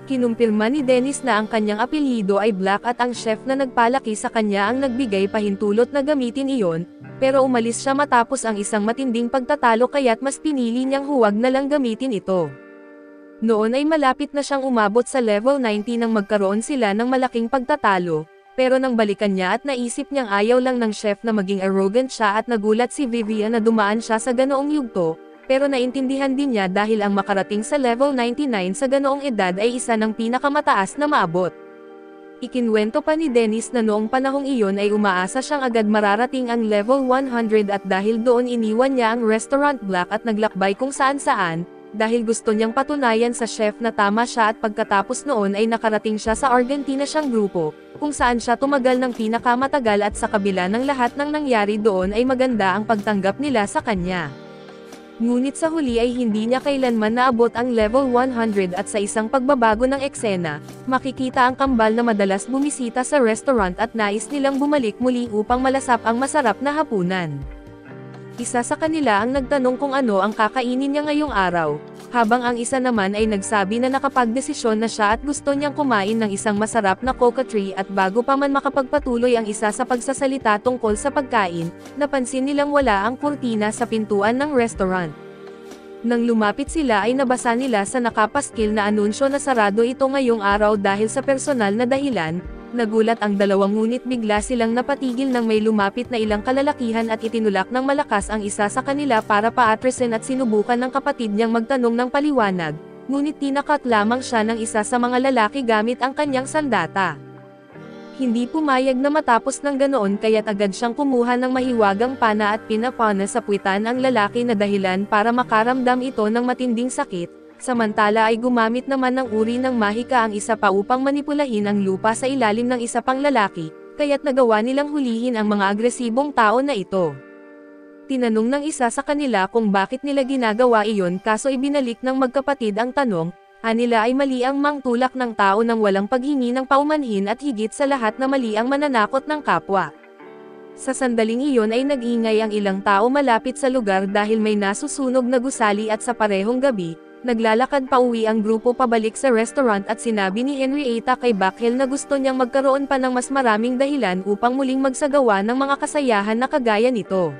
Kinumpirma ni Dennis na ang kanyang apelyido ay Black at ang chef na nagpalaki sa kanya ang nagbigay pahintulot na gamitin iyon, pero umalis siya matapos ang isang matinding pagtatalo kaya't mas pinili niyang huwag na lang gamitin ito. Noon ay malapit na siyang umabot sa level 90 nang magkaroon sila ng malaking pagtatalo, pero nang balikan niya at naisip niyang ayaw lang ng chef na maging arrogant siya at nagulat si Vivian na dumaan siya sa ganoong yugto, pero naintindihan din niya dahil ang makarating sa level 99 sa ganoong edad ay isa ng pinakamataas na maabot. Ikinwento pa ni Dennis na noong panahong iyon ay umaasa siyang agad mararating ang level 100 at dahil doon iniwan niya ang restaurant Black at naglakbay kung saan-saan, dahil gusto niyang patunayan sa chef na tama siya at pagkatapos noon ay nakarating siya sa Argentina siyang grupo, kung saan siya tumagal ng pinakamatagal at sa kabila ng lahat ng nangyari doon ay maganda ang pagtanggap nila sa kanya. Ngunit sa huli ay hindi niya kailanman naabot ang level 100 at sa isang pagbabago ng eksena, makikita ang kambal na madalas bumisita sa restaurant at nais nilang bumalik muli upang malasap ang masarap na hapunan. Isa sa kanila ang nagtanong kung ano ang kakainin niya ngayong araw, habang ang isa naman ay nagsabi na nakapagdesisyon na siya at gusto niyang kumain ng isang masarap na coconut at bago pa man makapagpatuloy ang isa sa pagsasalita tungkol sa pagkain, napansin nilang wala ang kurtina sa pintuan ng restaurant. Nang lumapit sila ay nabasa nila sa nakapaskil na anunsyo na sarado ito ngayong araw dahil sa personal na dahilan. Nagulat ang dalawang ngunit bigla silang napatigil nang may lumapit na ilang kalalakihan at itinulak ng malakas ang isa sa kanila para paatresin at sinubukan ng kapatid niyang magtanong ng paliwanag, ngunit tinakat lamang siya ng isa sa mga lalaki gamit ang kanyang sandata. Hindi pumayag na matapos ng ganoon kaya't agad siyang kumuha ng mahiwagang pana at pinapana sa puwitan ang lalaki na dahilan para makaramdam ito ng matinding sakit. Samantala ay gumamit naman ng uri ng mahika ang isa pa upang manipulahin ang lupa sa ilalim ng isa pang lalaki, kaya't nagawa nilang hulihin ang mga agresibong tao na ito. Tinanong ng isa sa kanila kung bakit nila ginagawa iyon kaso ibinalik ng magkapatid ang tanong, anila ay mali ang mangtulak ng tao nang walang paghingi ng paumanhin at higit sa lahat na mali ang mananakot ng kapwa. Sa sandaling iyon ay nag-ingay ang ilang tao malapit sa lugar dahil may nasusunog na gusali at sa parehong gabi, naglalakad pa uwi ang grupo pabalik sa restaurant at sinabi ni Henrietta kay Bakhel na gusto niyang magkaroon pa ng mas maraming dahilan upang muling magsagawa ng mga kasayahan na kagaya nito.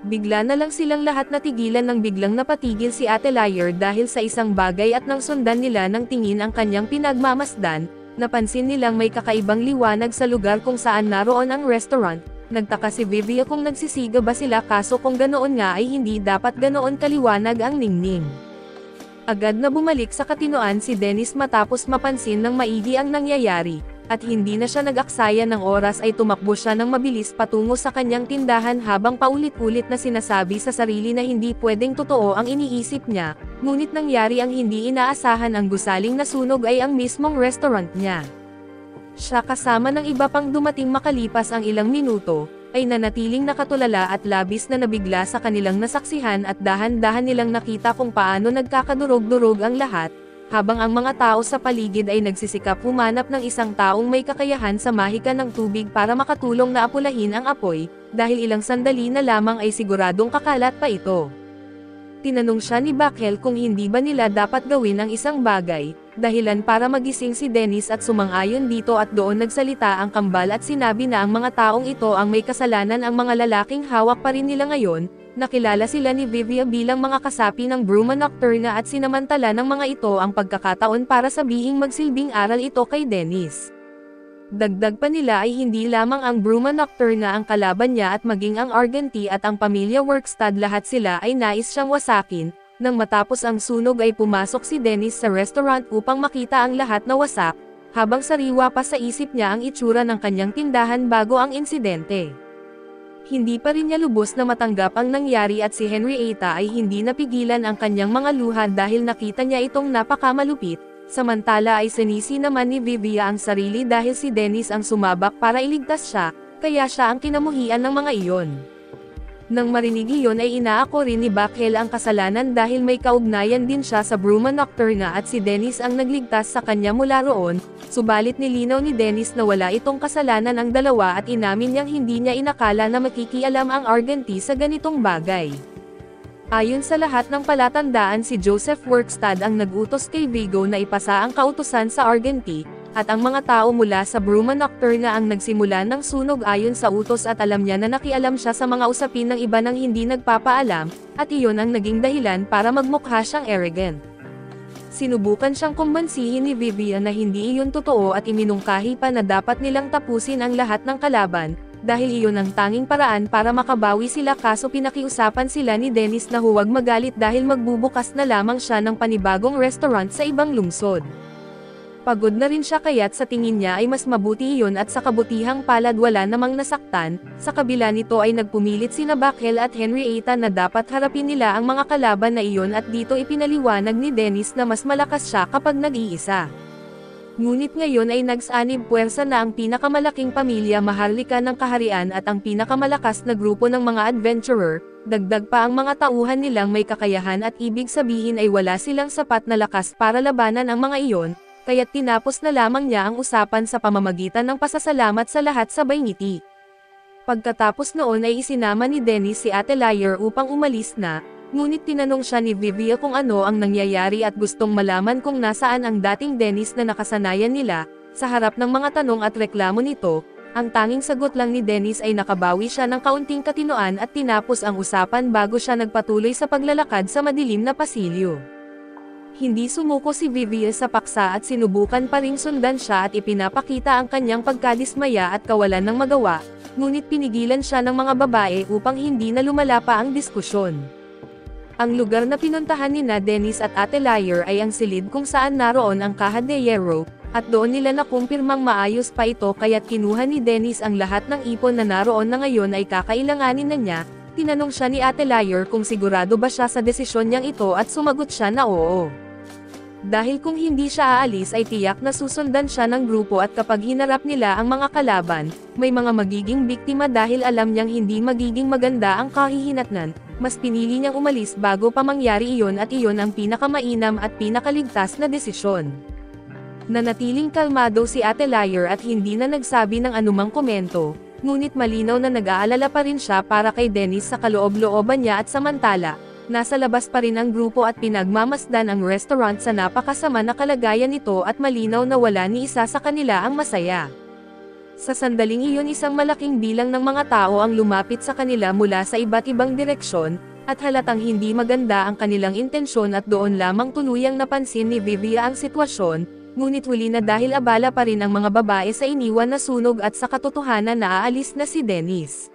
Bigla na lang silang lahat natigilan nang biglang napatigil si Ate Liar dahil sa isang bagay at nang sundan nila ng tingin ang kanyang pinagmamasdan, napansin nilang may kakaibang liwanag sa lugar kung saan naroon ang restaurant. Nagtaka si Vivia kung nagsisiga ba sila kaso kung ganoon nga ay hindi dapat ganoon kaliwanag ang ningning. Agad na bumalik sa katinoan si Dennis matapos mapansin ng maigi ang nangyayari, at hindi na siya nag-aksaya ng oras ay tumakbo siya ng mabilis patungo sa kanyang tindahan habang paulit-ulit na sinasabi sa sarili na hindi pwedeng totoo ang iniisip niya, ngunit nangyari ang hindi inaasahan. Ang gusaling na sunog ay ang mismong restaurant niya. Siya kasama ng iba pang dumating makalipas ang ilang minuto, ay nanatiling nakatulala at labis na nabigla sa kanilang nasaksihan at dahan-dahan nilang nakita kung paano nagkakadurog-durog ang lahat, habang ang mga tao sa paligid ay nagsisikap humanap ng isang taong may kakayahan sa mahika ng tubig para makatulong na apulahin ang apoy, dahil ilang sandali na lamang ay siguradong kakalat pa ito. Tinanong siya ni Bakel kung hindi ba nila dapat gawin ang isang bagay, dahilan para magising si Dennis at sumang-ayon dito at doon nagsalita ang kambal at sinabi na ang mga taong ito ang may kasalanan. Ang mga lalaking hawak pa rin nila ngayon, nakilala sila ni Vivia bilang mga kasapi ng Bruma Nocturna at sinamantala ng mga ito ang pagkakataon para sabihing magsilbing aral ito kay Dennis. Dagdag pa nila ay hindi lamang ang Bruma Nocturna ang kalaban niya at maging ang Argenti at ang pamilya Workstad, lahat sila ay nais siyang wasakin. Nang matapos ang sunog ay pumasok si Dennis sa restaurant upang makita ang lahat na wasak, habang sariwa pa sa isip niya ang itsura ng kanyang tindahan bago ang insidente. Hindi pa rin niya lubos na matanggap ang nangyari at si Henrietta ay hindi napigilan ang kanyang mga luha dahil nakita niya itong napakamalupit, samantala ay sinisi naman ni Vivia ang sarili dahil si Dennis ang sumabak para iligtas siya, kaya siya ang kinamuhian ng mga iyon. Nang marinig iyon ay inaako rin ni Bakel ang kasalanan dahil may kaugnayan din siya sa Bruma Nocturna at si Dennis ang nagligtas sa kanya mula roon, subalit nilinaw ni Dennis na wala itong kasalanan ang dalawa at inamin niyang hindi niya inakala na makikialam ang Argenti sa ganitong bagay. Ayon sa lahat ng palatandaan, si Joseph Workstad ang nag-utos kay Vigo na ipasa ang kautusan sa Argenti, at ang mga tao mula sa Bruma Nocturna ang nagsimula ng sunog ayon sa utos at alam niya na nakialam siya sa mga usapin ng iba nang hindi nagpapaalam, at iyon ang naging dahilan para magmukha siyang arrogant. Sinubukan siyang kumbansihin ni Vivian na hindi iyon totoo at iminungkahi pa na dapat nilang tapusin ang lahat ng kalaban, dahil iyon ang tanging paraan para makabawi sila, kaso pinakiusapan sila ni Dennis na huwag magalit dahil magbubukas na lamang siya ng panibagong restaurant sa ibang lungsod. Pagod na rin siya kaya't sa tingin niya ay mas mabuti iyon at sa kabutihang palad wala namang nasaktan. Sa kabila nito ay nagpumilit sina Bakel at Henrietta na dapat harapin nila ang mga kalaban na iyon at dito ipinaliwanag ni Dennis na mas malakas siya kapag nag-iisa. Ngunit ngayon ay nagsanib puwersa na ang pinakamalaking pamilya Maharlika ng kaharian at ang pinakamalakas na grupo ng mga adventurer, dagdag pa ang mga tauhan nilang may kakayahan at ibig sabihin ay wala silang sapat na lakas para labanan ang mga iyon. Kaya't tinapos na lamang niya ang usapan sa pamamagitan ng pasasalamat sa lahat sabay ngiti. Pagkatapos noon ay isinama ni Dennis si Ate Liar upang umalis na, ngunit tinanong siya ni Vivia kung ano ang nangyayari at gustong malaman kung nasaan ang dating Dennis na nakasanayan nila. Sa harap ng mga tanong at reklamo nito, ang tanging sagot lang ni Dennis ay nakabawi siya ng kaunting katinoan at tinapos ang usapan bago siya nagpatuloy sa paglalakad sa madilim na pasilyo. Hindi sumuko si Vivia sa paksa at sinubukan pa ring sundan siya at ipinapakita ang kanyang pagkadismaya at kawalan ng magawa, ngunit pinigilan siya ng mga babae upang hindi na lumala pa ang diskusyon. Ang lugar na pinuntahan ni Dennis at Ate Liar ay ang silid kung saan naroon ang Caja de Hierro, at doon nila nakumpirmang maayos pa ito kaya't kinuha ni Dennis ang lahat ng ipon na naroon na ngayon ay kakailanganin na niya. Tinanong siya ni Ate Liar kung sigurado ba siya sa desisyon niyang ito at sumagot siya na oo. Dahil kung hindi siya aalis ay tiyak na susundan siya ng grupo at kapag hinarap nila ang mga kalaban, may mga magiging biktima dahil alam niyang hindi magiging maganda ang kahihinatnan, mas pinili niyang umalis bago pa mangyari iyon at iyon ang pinakamainam at pinakaligtas na desisyon. Nanatiling kalmado si Ate Liar at hindi na nagsabi ng anumang komento, ngunit malinaw na nag-aalala pa rin siya para kay Dennis sa kaloob-looban niya at samantala, nasa labas pa rin ang grupo at pinagmamasdan ang restaurant sa napakasama na kalagayan nito at malinaw na wala ni isa sa kanila ang masaya. Sa sandaling iyon isang malaking bilang ng mga tao ang lumapit sa kanila mula sa iba't ibang direksyon, at halatang hindi maganda ang kanilang intensyon at doon lamang tuluyang napansin ni Vivia ang sitwasyon, ngunit huli na dahil abala pa rin ang mga babae sa iniwan na sunog at sa katotohanan na aalis na si Dennis.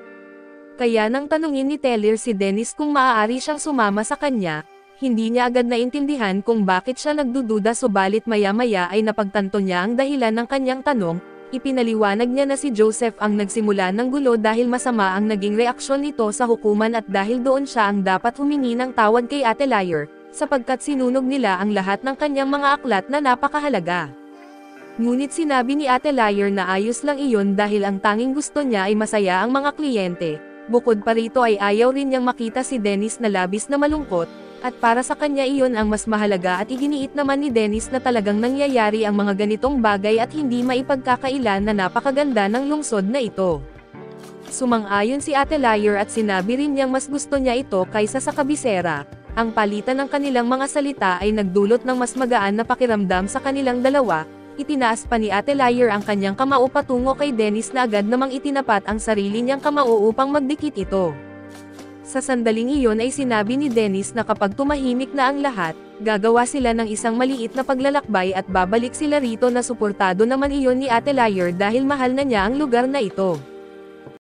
Kaya nang tanungin ni Teller si Dennis kung maaari siyang sumama sa kanya, hindi niya agad naintindihan kung bakit siya nagdududa subalit maya-maya ay napagtanto niya ang dahilan ng kanyang tanong, Ipinaliwanag niya na si Joseph ang nagsimula ng gulo dahil masama ang naging reaksyon nito sa hukuman at dahil doon siya ang dapat humingi ng tawad kay Ate Liar, sapagkat sinunog nila ang lahat ng kanyang mga aklat na napakahalaga. Ngunit sinabi ni Ate Liar na ayos lang iyon dahil ang tanging gusto niya ay masaya ang mga kliyente. Bukod pa rito ay ayaw rin niyang makita si Dennis na labis na malungkot, at para sa kanya iyon ang mas mahalaga at iginiit naman ni Dennis na talagang nangyayari ang mga ganitong bagay at hindi maipagkakailan na napakaganda ng lungsod na ito. Sumang-ayon si Ate Liar at sinabi rin niyang mas gusto niya ito kaysa sa kabisera. Ang palitan ng kanilang mga salita ay nagdulot ng mas magaan na pakiramdam sa kanilang dalawa. Itinaas pa ni Ate Liar ang kanyang kamao patungo kay Dennis na agad namang itinapat ang sarili niyang kamao upang magdikit ito. Sa sandaling iyon ay sinabi ni Dennis na kapag tumahimik na ang lahat, gagawa sila ng isang maliit na paglalakbay at babalik sila rito na suportado naman iyon ni Ate Liar dahil mahal na niya ang lugar na ito.